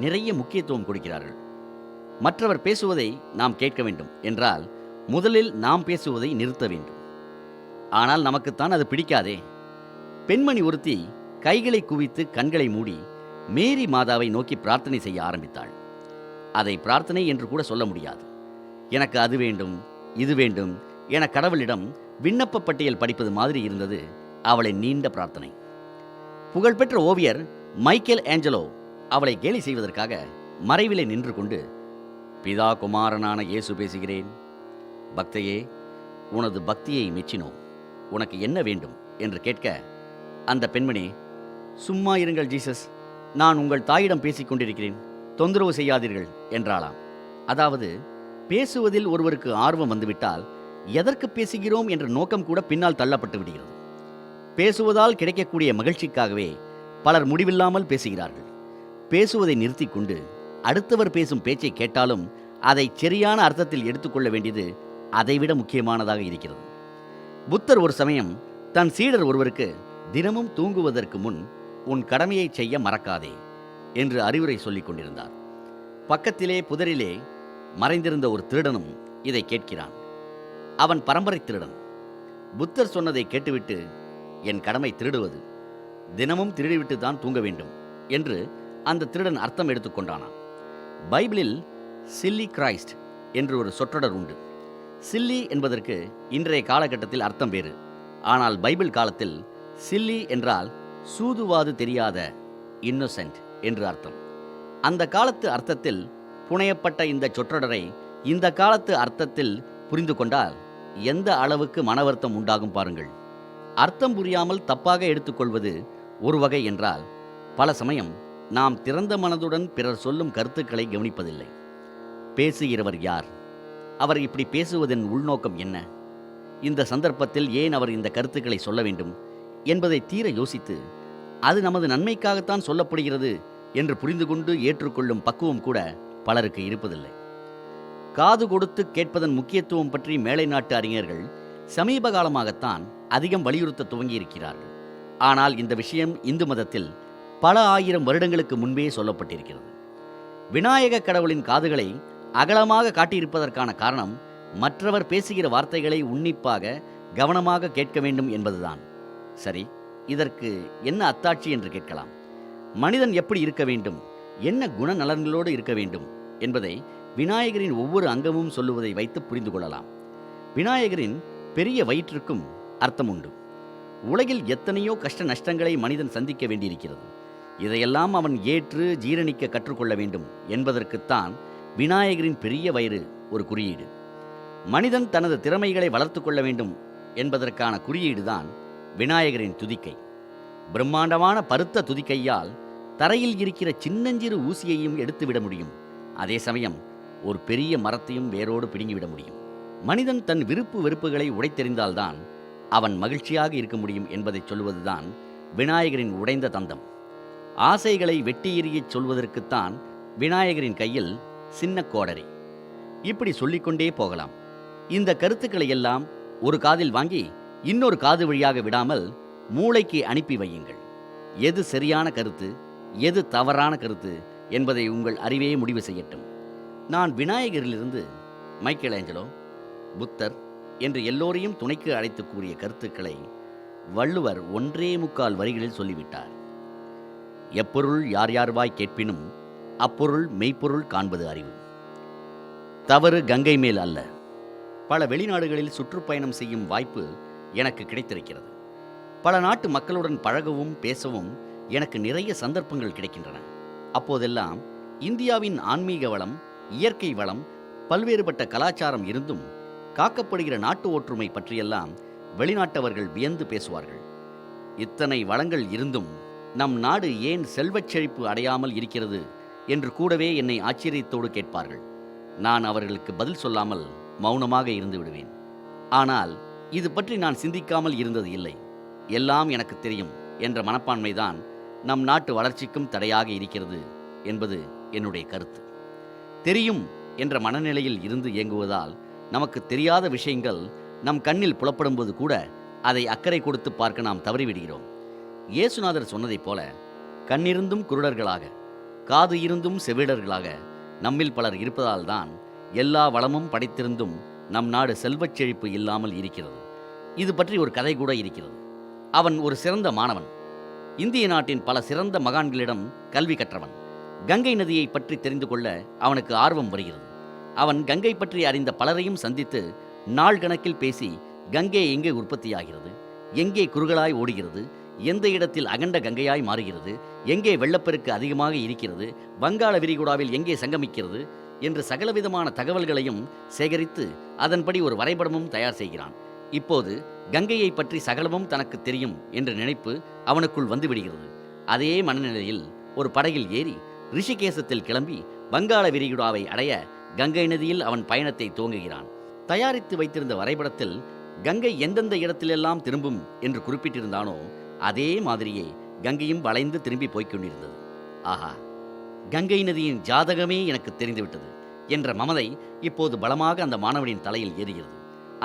நிறைய முக்கியத்துவம் கொடுக்கிறார்கள். மற்றவர் பேசுவதை நாம் கேட்க வேண்டும் என்றால் முதலில் நாம் பேசுவதை நிறுத்த வேண்டும். ஆனால் நமக்குத்தான் அது பிடிக்காதே. பெண்மணி ஒருத்தி கைகளை குவித்து கண்களை மூடி மேரி மாதாவை நோக்கி பிரார்த்தனை செய்ய ஆரம்பித்தாள். அதை பிரார்த்தனை என்று கூட சொல்ல முடியாது. எனக்கு அது வேண்டும், இது வேண்டும் என கடவுளிடம் விண்ணப்ப பட்டியல் படிப்பது மாதிரி இருந்தது அவளின் நீண்ட பிரார்த்தனை. புகழ்பெற்ற ஓவியர் மைக்கேல் ஏஞ்சலோ அவளை கேலி செய்வதற்காக மறைவிலே நின்று கொண்டு, பிதா குமாரனான இயேசு பேசுகிறேன், பக்தையே, உனது பக்தியை மெச்சினோம், உனக்கு என்ன வேண்டும் என்று கேட்க, அந்த பெண்மணி, சும்மா இருங்கள் ஜீசஸ், நான் உங்கள் தாயிடம் பேசிக் கொண்டிருக்கிறேன், தொந்தரவு செய்யாதீர்கள் என்றாளாம். அதாவது பேசுவதில் ஒருவருக்கு ஆர்வம் வந்துவிட்டால் எதற்கு பேசுகிறோம் என்ற நோக்கம் கூட பின்னால் தள்ளப்பட்டு விடுகிறது. பேசுவதால் கிடைக்கக்கூடிய மகிழ்ச்சிக்காகவே பலர் முடிவில்லாமல் பேசுகிறார்கள். பேசுவதை நிறுத்தி கொண்டு அடுத்தவர் பேசும் பேச்சை கேட்டாலும் அதை சரியான அர்த்தத்தில் எடுத்துக்கொள்ள வேண்டியது அதைவிட முக்கியமானதாக இருக்கிறது. புத்தர் ஒரு சமயம் தன் சீடர் ஒருவருக்கு தினமும் தூங்குவதற்கு முன் உன் கடமையை செய்ய மறக்காதே என்று அறிவுரை சொல்லிக் கொண்டிருந்தார். பக்கத்திலே புதரிலே மறைந்திருந்த ஒரு திருடனும் இதை கேட்கிறான். அவன் பரம்பரை திருடன். புத்தர் சொன்னதை கேட்டுவிட்டு, என் கடமை திருடுவது, தினமும் திருடிவிட்டு தான் தூங்க வேண்டும் என்று அந்த திருடன் அர்த்தம் எடுத்துக்கொண்டானான். பைபிளில் சில்லி கிரைஸ்ட் என்று ஒரு சொற்றொடர் உண்டு. சில்லி என்பதற்கு இன்றைய காலகட்டத்தில் அர்த்தம் வேறு. ஆனால் பைபிள் காலத்தில் சில்லி என்றால் சூதுவாது தெரியாத, இன்னோசென்ட் என்று அர்த்தம். அந்த காலத்து அர்த்தத்தில் புனையப்பட்ட இந்த சொற்றொடரை இந்த காலத்து அர்த்தத்தில் புரிந்து கொண்டால் எந்த அளவுக்கு மனவருத்தம் உண்டாகும் பாருங்கள். அர்த்தம் புரியாமல் தப்பாக எடுத்துக்கொள்வது ஒரு வகை என்றால், பல சமயம் நாம் திறந்த மனதுடன் பிறர் சொல்லும் கருத்துக்களை கவனிப்பதில்லை. பேசுகிறவர் யார்? அவர் இப்படி பேசுவதன் உள்நோக்கம் என்ன? இந்த சந்தர்ப்பத்தில் ஏன் அவர் இந்த கருத்துக்களை சொல்ல வேண்டும் என்பதை தீர யோசித்து, அது நமது நன்மைக்காகத்தான் சொல்லப்படுகிறது என்று புரிந்து கொண்டு ஏற்றுக்கொள்ளும் பக்குவம் கூட பலருக்கு இருப்பதில்லை. காது கொடுத்து கேட்பதன் முக்கியத்துவம் பற்றி மேலை நாட்டு அறிஞர்கள் சமீப காலமாகத்தான் அதிகம் வலியுறுத்த துவங்கியிருக்கிறார்கள். ஆனால் இந்த விஷயம் இந்து மதத்தில் பல ஆயிரம் வருடங்களுக்கு முன்பே சொல்லப்பட்டிருக்கிறது. விநாயக கடவுளின் காதுகளை அகலமாக காட்டியிருப்பதற்கான காரணம் மற்றவர் பேசுகிற வார்த்தைகளை உன்னிப்பாக கவனமாக கேட்க வேண்டும் என்பதுதான். சரி, இதற்கு என்ன அத்தாட்சி என்று கேட்கலாம். மனிதன் எப்படி இருக்க வேண்டும், என்ன குணநலன்களோடு இருக்க வேண்டும் என்பதை விநாயகரின் ஒவ்வொரு அங்கமும் சொல்லுவதை வைத்து புரிந்து கொள்ளலாம். விநாயகரின் பெரிய வயிற்றுக்கும் அர்த்தம் உண்டு. உலகில் எத்தனையோ கஷ்ட நஷ்டங்களை மனிதன் சந்திக்க வேண்டியிருக்கிறது. இதையெல்லாம் அவன் ஏற்று ஜீரணிக்க கற்றுக்கொள்ள வேண்டும் என்பதற்குத்தான் விநாயகரின் பெரிய வயிறு ஒரு குறியீடு. மனிதன் தனது திறமைகளை வளர்த்து கொள்ள வேண்டும் என்பதற்கான குறியீடுதான் விநாயகரின் துதிக்கை. பிரம்மாண்டமான பருத்த துதிக்கையால் தரையில் இருக்கிற சின்னஞ்சிறு ஊசியையும் எடுத்துவிட முடியும். அதே சமயம் ஒரு பெரிய மரத்தையும் வேரோடு பிடுங்கிவிட முடியும். மனிதன் தன் விருப்பு வெறுப்புகளை உடைத்தெறிந்தால்தான் அவன் மகிழ்ச்சியாக இருக்க முடியும் என்பதை சொல்வதுதான் விநாயகரின் உடைந்த தந்தம். ஆசைகளை வெட்டி எறியச் சொல்வதற்குத்தான் விநாயகரின் கையில் சின்ன கோடரி. இப்படி சொல்லிக்கொண்டே போகலாம். இந்த கருத்துக்களை எல்லாம் ஒரு காதில் வாங்கி இன்னொரு காது வழியாக விடாமல் மூளைக்கு அனுப்பி வையுங்கள். எது சரியான கருத்து, எது தவறான கருத்து என்பதை உங்கள் அறிவே முடிவு செய்யட்டும். நான் விநாயகரிலிருந்து மைக்கேல் ஏஞ்சலோ, புத்தர் என்று எல்லோரையும் துணைக்கு அழைத்து கூறிய கருத்துக்களை வள்ளுவர் 1.25 வரிகளில் சொல்லிவிட்டார். எப்பொருள் யார் யார்வாய் கேட்பினும் அப்பொருள் மெய்ப்பொருள் காண்பது அறிவு. தவறு கங்கை மேல் அல்ல. பல வெளிநாடுகளில் சுற்றுப்பயணம் செய்யும் வாய்ப்பு எனக்கு கிடைத்திருக்கிறது. பல நாட்டு மக்களுடன் பழகவும் பேசவும் எனக்கு நிறைய சந்தர்ப்பங்கள் கிடைக்கின்றன. அப்போதெல்லாம் இந்தியாவின் ஆன்மீக வளம், இயற்கை வளம், பல்வேறுபட்ட கலாச்சாரம் இருந்தும் காக்கப்படுகிற நாட்டு ஒற்றுமை பற்றியெல்லாம் வெளிநாட்டவர்கள் வியந்து பேசுவார்கள். இத்தனை வளங்கள் இருந்தும் நம் நாடு ஏன் செல்வச் செழிப்பு அடையாமல் இருக்கிறது என்று கூடவே என்னை ஆச்சரியத்தோடு கேட்பார்கள். நான் அவர்களுக்கு பதில் சொல்லாமல் மௌனமாக இருந்து விடுவேன். ஆனால் இது பற்றி நான் சிந்திக்காமல் இருந்தது இல்லை. எல்லாம் எனக்கு தெரியும் என்ற மனப்பான்மைதான் நம் நாட்டு வளர்ச்சிக்கும் தடையாக இருக்கிறது என்பது என்னுடைய கருத்து. தெரியும் என்ற மனநிலையில் இருந்து இயங்குவதால் நமக்கு தெரியாத விஷயங்கள் நம் கண்ணில் புலப்படும்போது கூட அதை அக்கறை கொடுத்து பார்க்க நாம் தவறிவிடுகிறோம். இயேசுநாதர் சொன்னதைப் போல, கண்ணிருந்தும் குருடர்களாக, காது இருந்தும் செவிடர்களாக நம்மில் பலர் இருப்பதால் தான் எல்லா வளமும் படைத்திருந்தும் நம் நாடு செல்வச் செழிப்பு இல்லாமல் இருக்கிறது. இது பற்றி ஒரு கதை கூட இருக்கிறது. அவன் ஒரு சிறந்த மாணவன். இந்திய நாட்டின் பல சிறந்த மகான்களிடம் கல்வி கற்றவன். கங்கை நதியை பற்றி தெரிந்து கொள்ள அவனுக்கு ஆர்வம் வருகிறது. அவன் கங்கை பற்றி அறிந்த பலரையும் சந்தித்து நாள் கணக்கில் பேசி, கங்கை எங்கே உற்பத்தியாகிறது, எங்கே குறுகலாய் ஓடுகிறது, எந்த இடத்தில் அகண்ட கங்கையாய் மாறுகிறது, எங்கே வெள்ளப்பெருக்கு அதிகமாக இருக்கிறது, வங்காள விரிகுடாவில் எங்கே சங்கமிக்கிறது என்று சகலவிதமான தகவல்களையும் சேகரித்து அதன்படி ஒரு வரைபடமும் தயார் செய்கிறான். இப்போது கங்கையை பற்றி சகலமும் தனக்கு தெரியும் என்ற நினைப்பு அவனுக்குள் வந்துவிடுகிறது. அதே மனநிலையில் ஒரு படகில் ஏறி ரிஷிகேசத்தில் கிளம்பி வங்காள விரிகுடாவை அடைய கங்கை நதியில் அவன் பயணத்தை துவங்குகிறான். தயாரித்து வைத்திருந்த வரைபடத்தில் கங்கை எந்தெந்த இடத்திலெல்லாம் திரும்பும் என்று குறிப்பிட்டிருந்தானோ அதே மாதிரியே கங்கையும் வளைந்து திரும்பி போய்க்கொண்டிருந்தது. ஆஹா, கங்கை நதியின் ஜாதகமே எனக்கு தெரிந்துவிட்டது என்ற மமதை இப்போது பலமாக அந்த மாணவனின் தலையில் ஏறுகிறது.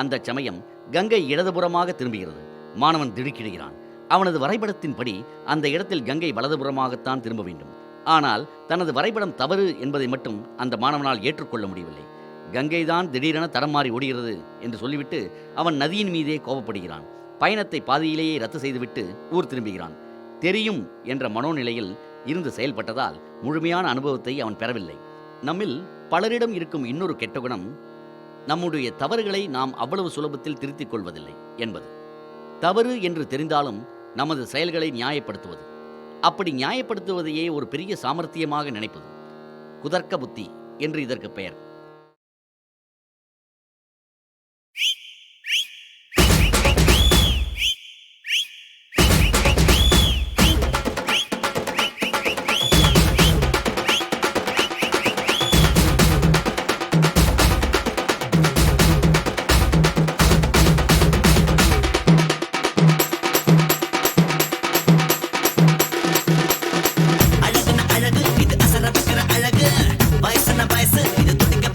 அந்த சமயம் கங்கை இடதுபுறமாக திரும்புகிறது. மாணவன் திடுக்கிடுகிறான். அவனது வரைபடத்தின்படி அந்த இடத்தில் கங்கை வலதுபுறமாகத்தான் திரும்ப வேண்டும். ஆனால் தனது வரைபடம் தவறு என்பதை மட்டும் அந்த மாணவனால் ஏற்றுக்கொள்ள முடியவில்லை. கங்கைதான் திடீரென தரம் மாறி ஓடுகிறது என்று சொல்லிவிட்டு அவன் நதியின் மீதே கோபப்படுகிறான். பயணத்தை பாதியிலேயே ரத்து செய்துவிட்டு ஊர் திரும்புகிறான். தெரியும் என்ற மனோநிலையில் இருந்து செயல்பட்டதால் முழுமையான அனுபவத்தை அவன் பெறவில்லை. நம்மில் பலரிடம் இருக்கும் இன்னொரு கெட்ட குணம், நம்முடைய தவறுகளை நாம் அவ்வளவு சுலபத்தில் திருத்திக் கொள்வதில்லை என்பது. தவறு என்று தெரிந்தாலும் நமது செயல்களை நியாயப்படுத்துவது, அப்படி நியாயப்படுத்துவதையே ஒரு பெரிய சாமர்த்தியமாக நினைப்பது, குதர்க்க புத்தி என்று இதற்கு பெயர். அழகு இது அசர வைக்கிற அழகு, வயசன வயசு இது துடிக்க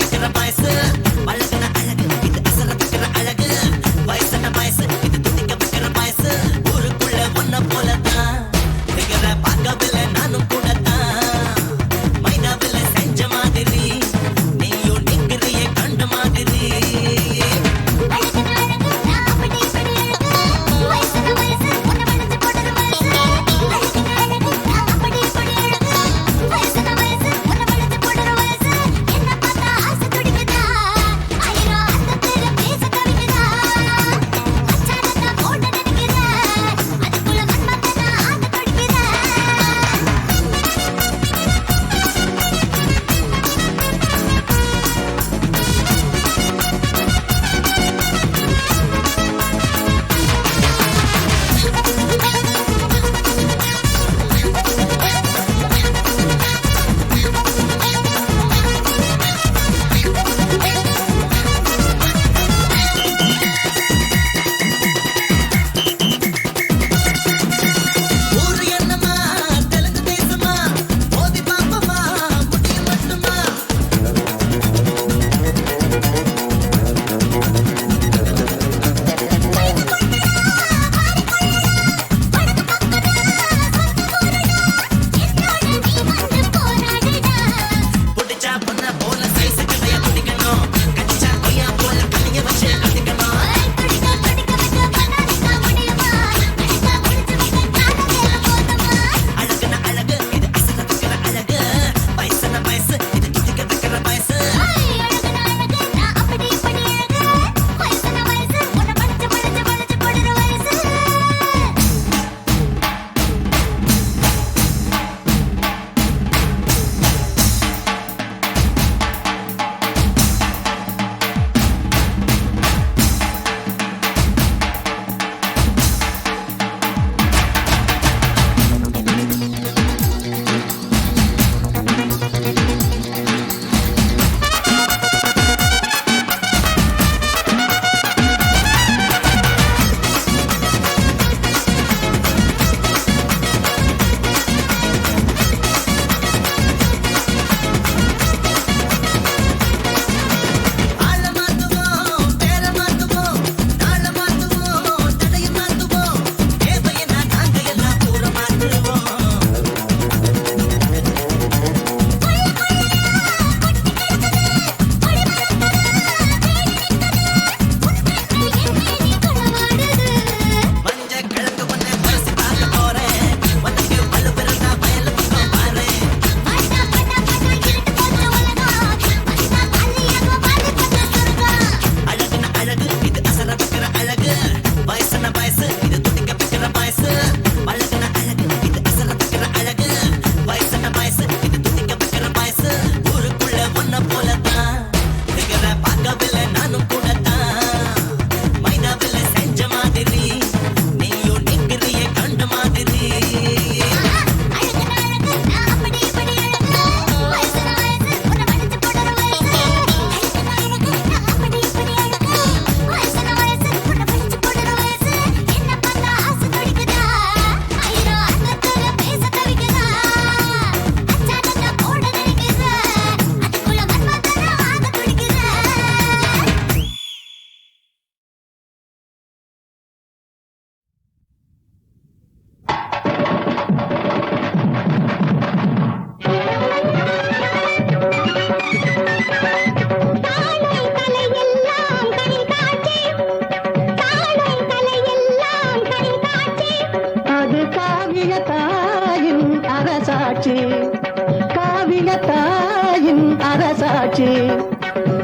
அரசாட்சி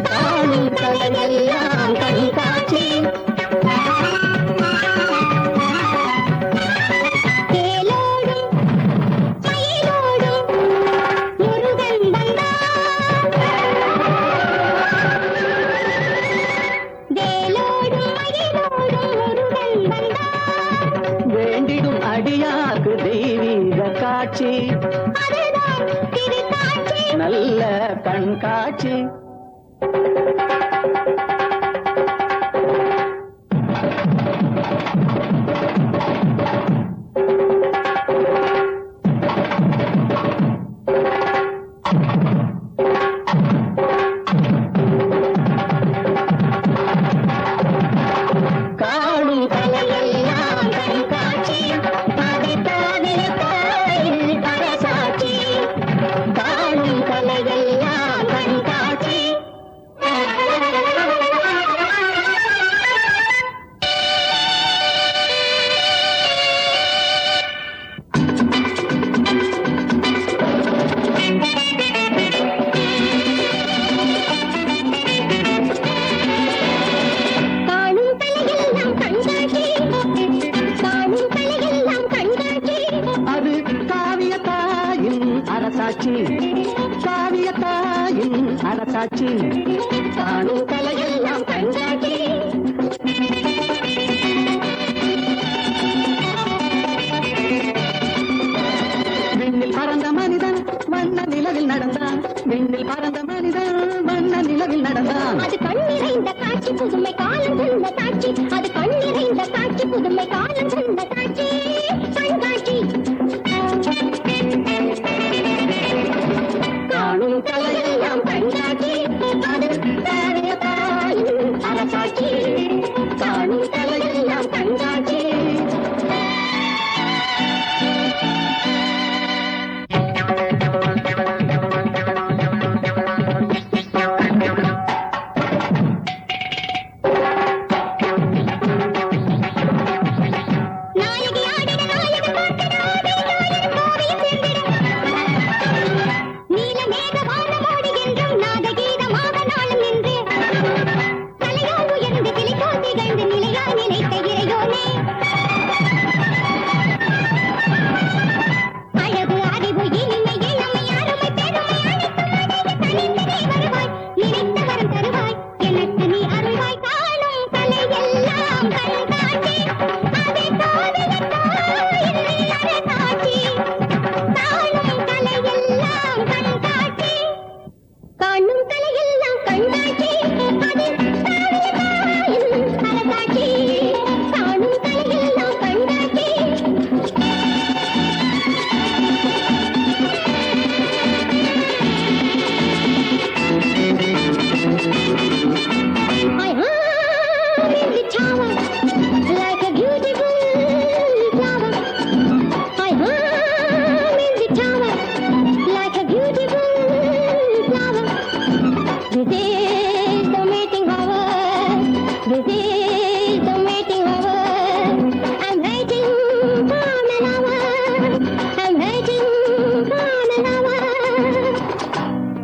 காணும் கலையெல்லாம் கண்காட்சி தேலோடும் மயிலோடும் முருகன் வந்தான் தேலோடும் மயிலோடும் முருகன் வந்தான் வேண்டிடும் அடியாக்கு தெய்வீக காட்சி அதுதான் திருக்காட்சி நல்ல கண்காட்சி காணும் கலையெல்லாம் கண்காட்சி அதை காதில் தாயின் அரசாட்சி காணும் கலையெல்லாம் கண்காட்சி காணும் கலையெல்லாம் கண்காட்சி காணும் கலையெல்லாம் கண்காட்சி அது காவிய தாயின் அரசாட்சி காவிய தாயின் அரசாட்சி காணும் கலையெல்லாம் கண்காட்சி விண்ணில் பறந்த மனிதன் வண்ண நிலவில் நடந்தான் விண்ணில் பறந்த மனிதன் வண்ண நிலவில் நடந்தான் அது கண்ணிறைந்த காட்சி புதுமை காலம் சென்ற காட்சி அது கண்ணிறைந்த காட்சி புதுமை காலம் சென்ற காட்சி கண்காட்சி காணும் கலையெல்லாம் கண்காட்சி அது காவிய தாயின் அரசாட்சி காணும் கலையெல்லாம் கண்காட்சி நாயகி ஆடிட நாயக பாட்டட ஆடிட நாயக கோவில் சென்றிட நீல மேக வானமோடி என்றும் நாதகீதமாக நாளும் நின்று தலையோ உயர்ந்து கிளிப்போ திகழ்ந்து நிலையா நிலைத்த இறையோனே அழகு அறிவு இனிமை இளமை அருமை பெருமை அனைத்தும் அடைந்து தனித்து நீ வருவாய் நினைத்த வரம் தருவாய் எனக்கு நீ அருள்வாய் காணும் கலையெல்லாம் கண்காட்சி அதை காவிய தாயின் அரசாட்சி காணும் கலையெல்லாம் கண்காட்சி காணும் கலையெல்லாம் கண்காட்சி அது காவிய தாயின் அரசாட்சி காணும் கலையெல்லாம் கண்காட்சி I am in the tower like a beautiful flower. I am in the tower like a beautiful flower. This is the meeting hour. This is the meeting hour. I'm waiting for an hour. I'm waiting for an hour.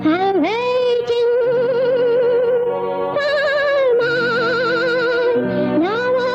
I'm waiting for my hour.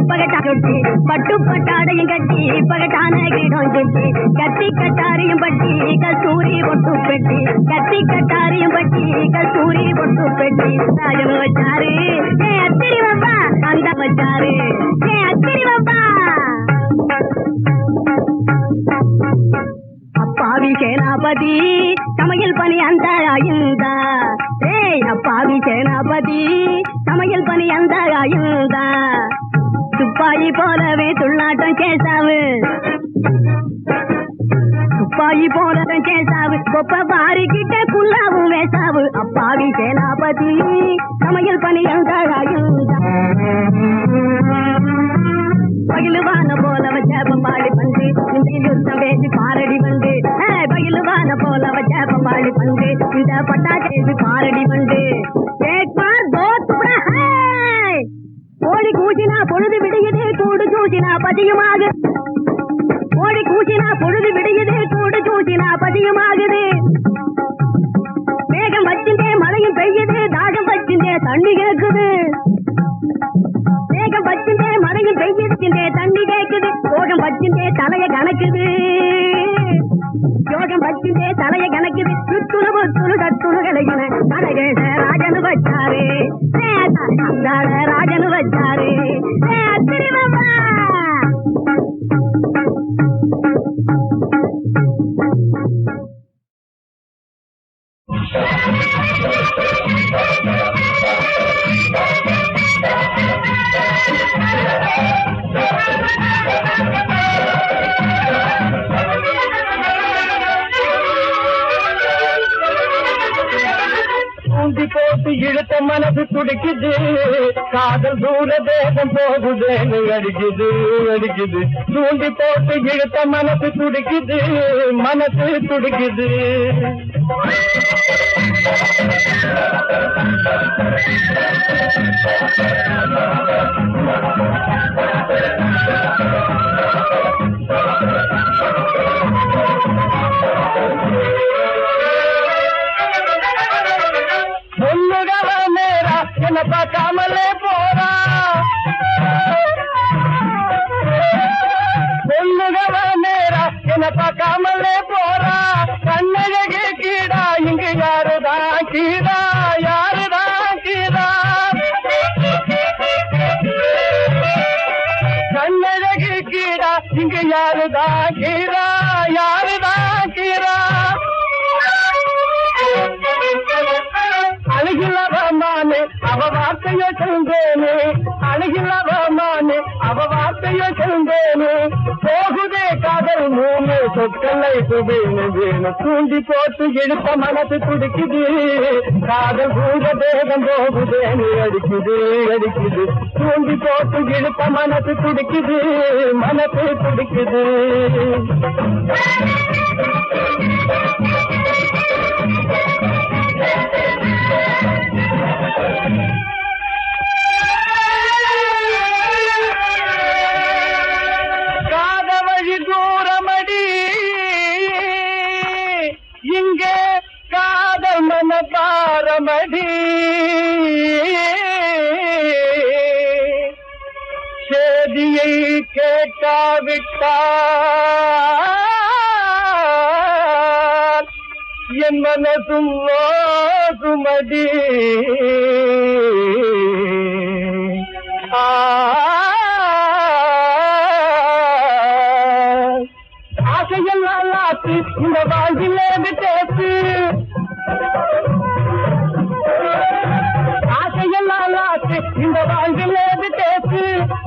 பகட்டா சுட்டி பட்டு பட்டாடையும் கட்டி பகட்டான கிரீடம் சுட்டி கத்தி கட்டாரியும் பட்டி கஸ்தூரி பொட்டு பெட்டி கத்தி கட்டாரியும் பட்டி கஸ்தூரி பொட்டு பெட்டி ராஜன் வச்சாரு அத்திரி பாப்பா அந்த வச்சாரு அத்திரி பாப்பா அப்பாவி சேனாபதி சமையல் பணி அந்த ஆயுந்தா அப்பாவி சேனாபதி சமையல் பணி அந்த ஆயுந்தா துப்பாயி போலவே துள்ளாட்டம் கேசாவு துப்பாயி போலவே கேசாவு கொப்ப பாரிக்கிட்ட குல்லாவும் வேசாவு அப்பாவி சேனாபதி சமையல் பணி அந்த ஆயுந்தா பகிலுவான போல வச்ச பாடி பண்டு இந்த யுத்தம் பேசி பாரடி பண்டு பகிலுவான போல வச்ச பாடி பண்டு இந்த பட்டா பேசி பாரடி பண்டு கோழி கூச்சினா பொழுது விடுகிறது கூடு சூச்சினா பதியுமாக கோழி கூச்சினா பொழுது விடுகிறது கூடு சூச்சினா பதியுமாகுது மேகம் வச்சிருந்தே மழையும் பெய்யுது தாகம் வச்சிருந்தே தண்ணி கேக்குது மேகம் வச்சிருந்தே மழையும் பெய்யுது தண்ணி கேக்குது யோகம் வச்சிருந்தே தலைய கணக்குது யோகம் வச்சிருந்தே தலைய கணக்குது சுத்துணவு துணு தத்துணுகளையின தனகேச ராஜனு வச்சாரு ராஜனு வச்சாரு தூண்டி போட்டு இழுத்த மனசு துடிக்குது காதல் தூர தேசம் போகுது அடிக்குது அடிக்குது தூண்டி போட்டு இழுத்த மனசு துடிக்குது மனசு துடிக்குது என்ன பார்க்காமலே போறா பொண்ணுகள நேரா என்ன பார்க்காமலே போறா கண்ணழகே கீடா இங்கு யாருதான் கீடா யாருதான் கீடா கண்ணழகே கீடா இங்கு யாருதான் கீடா யாருதான் கீடா அழகில்லவமானே அவ வார்த்தைய சொல்ந்தேனே அழகில்லவமானே அவ வார்த்தைய சொல்ந்தேனே போகுதே காதல் மூணு சொற்களை சுவேனு வேணு தூண்டி போட்டு இழுத்த மனசு துடிக்குது காதல் கூட தேகம் போகுதேனு அடிக்குது அடிக்குது தூண்டி போட்டு இழுத்த மனசு துடிக்குது மனசு துடிக்குது காதவழி தூரமடி இங்கே காதல் மனபாரமடி சேதியை கேட்டாவிட்டால் என் மனசும் சுமதி ஆசையெல்லாம் ஆத்து இந்த வாழ்விலே விட்டேத்து ஆசையெல்லாம் ஆத்து இந்த வாழ்விலே விட்டேத்து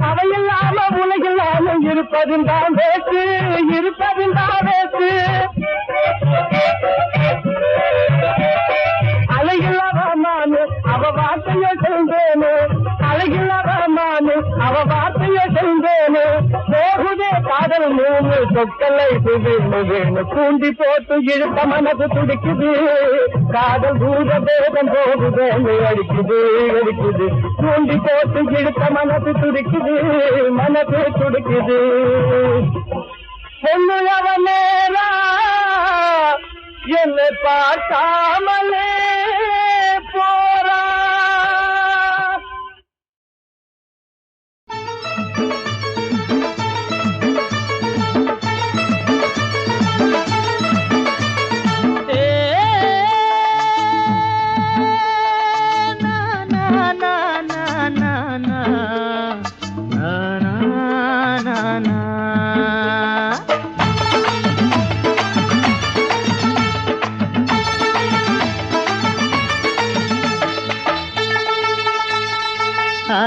அவையில்லாம உலகில்லாம இருப்பதின் தான் வேத்து இருப்பதின் தான் வேத்து அழகில்லவமானு அவ வார்த்தைய சொல்ந்தேனு அழகில்லவமானு அவ வார்த்தைய சொல்ந்தேனு போகுதே காதல் மூணு சொற்களை சுவேனு வேணு தூண்டி போட்டு இழுத்த மனசு துடிக்குது காதல் தூர தேசம் போகுதேனு அடிக்குது அடிக்குது தூண்டி போட்டு இழுத்த மனசு துடிக்குது மனசு துடிக்குது பொண்ணுயவ நேரா என்னை பார்க்காமலே போறா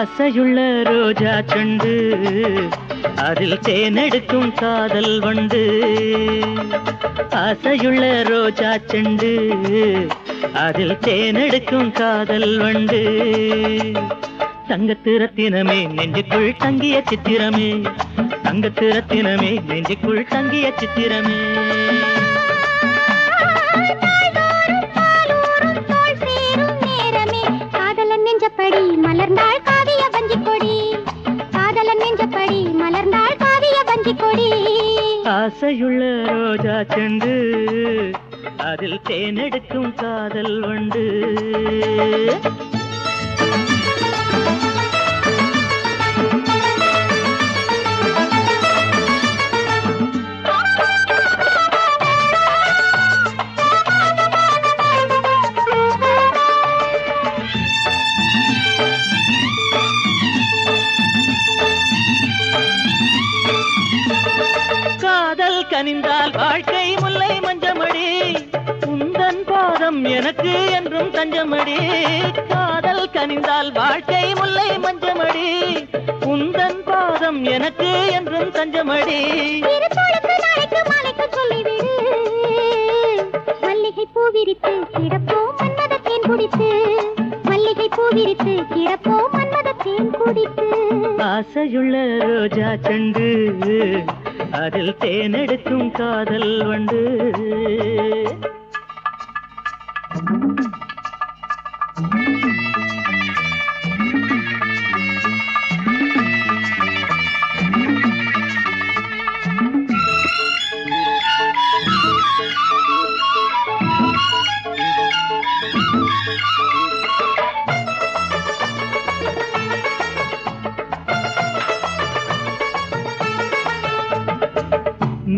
ஆசையுள்ள ரோஜா செண்டு அதில் தேனெடுக்கும் காதல் வண்டு. ஆசையுள்ள ரோஜா செண்டு அதில் தேனெடுக்கும் காதல் வண்டு. தங்கத்து ரத்தினமே நெஞ்சுக்குள் தங்கிய சித்திரமே, தங்கத்து ரத்தினமே நெஞ்சுக்குள் தங்கிய சித்திரமே. நெஞ்சப்படி மலர்ந்தாள் காவிய வஞ்சி கொடி, காதலன் நெஞ்சப்படி மலர்ந்தாள் காவிய வஞ்சி கொடி. ஆசையுள்ள ரோஜா செண்டு அதில் தேனெடுக்கும் காதல் வண்டு. கனிந்தால் வாழ்க்கை முல்லை மஞ்சமடி, உந்தன் பாதம் எனக்கு என்றும் தஞ்சமடி. காதல் கனிந்தால் வாழ்க்கை முல்லை மஞ்சமடி, உந்தன் பாதம் எனக்கு என்றும் தஞ்சமடி. மல்லிகை பூவிரித்து கிடப்போம் மன்மத தேன் குடித்து, மல்லிகை பூவிரித்து கிடப்போம் மன்மத தேன் குடித்து. ஆசையுள்ள ரோஜா செண்டு அதில் தேனெடுக்கும் காதல் வண்டு.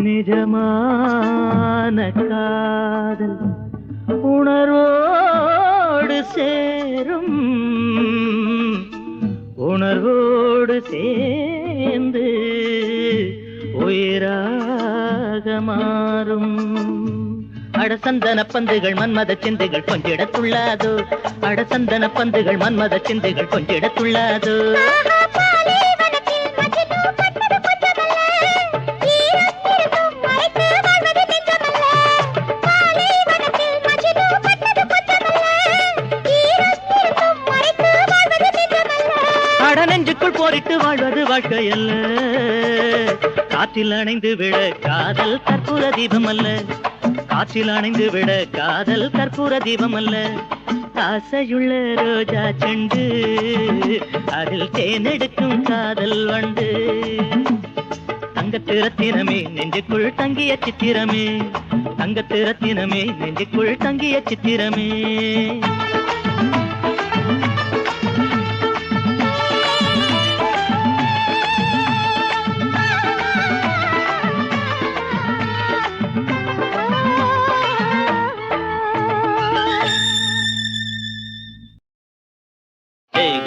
நிஜமான காதல் உணர்வோடு சேரும், உணர்வோடு சேர்ந்து உயிராக மாறும். அடசந்தன பந்துகள் மன்மத சிந்துகள் கொஞ்சிடத்துள்ளாதோ, அடசந்தன பந்துகள் மன்மத சிந்துகள் கொஞ்சிடத்துள்ளாதோ. நெஞ்சுக்குள் போரிட்டு வாழ்வது வாழ்க்கை அல்ல, காற்றில் அணைந்து விட காதல் கற்பூர தீபம் அல்ல, காற்றில் அணைந்து விட காதல் கற்பூர தீபம் அல்ல. ஆசையுள்ள ரோஜா செண்டு அதில் தேனெடுக்கும் காதல் வண்டு. தங்கத்து ரத்தினமே நெஞ்சுக்குள் தங்கிய சித்திரமே, தங்கத்து ரத்தினமே நெஞ்சுக்குள் தங்கிய சித்திரமே.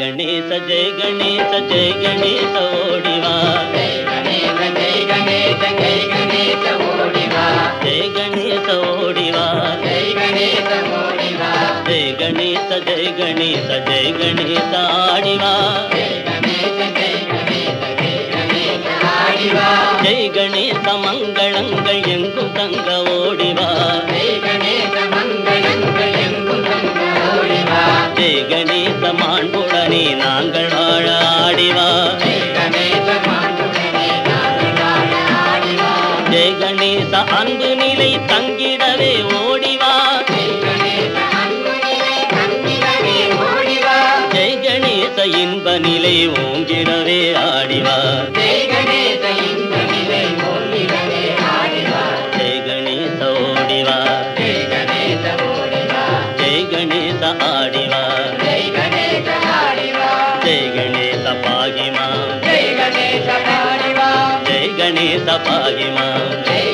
गणेश जय गणेश जय गणेश ओडिवा, जय गणेश जय गणेश जय गणेश ओडिवा, जय गणेश ओडिवा, जय गणेश ओडिवा, जय गणेश जय गणेश जय गणेश आडिवा, जय गणेश जय गणेश जय गणेश आडिवा, जय गणेश मंगलंगल எங்கும் தங்க ஓடிவா, जय गणेश मंगलंगल எங்கும் தங்க ஓடிவா, जय गणेश மாண்புடனே நாங்கள் வாழ ஆடிவா, जय गणेश மாண்புடனே நாங்கள் வாழ ஆடிவா, जय गणेश அன்பு நிலை தங்கிடவே ஓடிவா, जय गणेश அன்பு நிலை தங்கிடவே ஓடிவா, जय गणेश இன்ப நிலை ஓங்கிடவே ஆடிவா, जय गणेश இன்ப நிலை ஓங்கிடவே ஆடிவா, जय गणेश ஓடிவா, जय गणेश ஓடிவா, जय गणेश ஆடிவா, जय गणेश ஆடிவா, जय गणेश பாகிமா, जय गणेश பாடிவா, जय गणेश பாகிமா, जय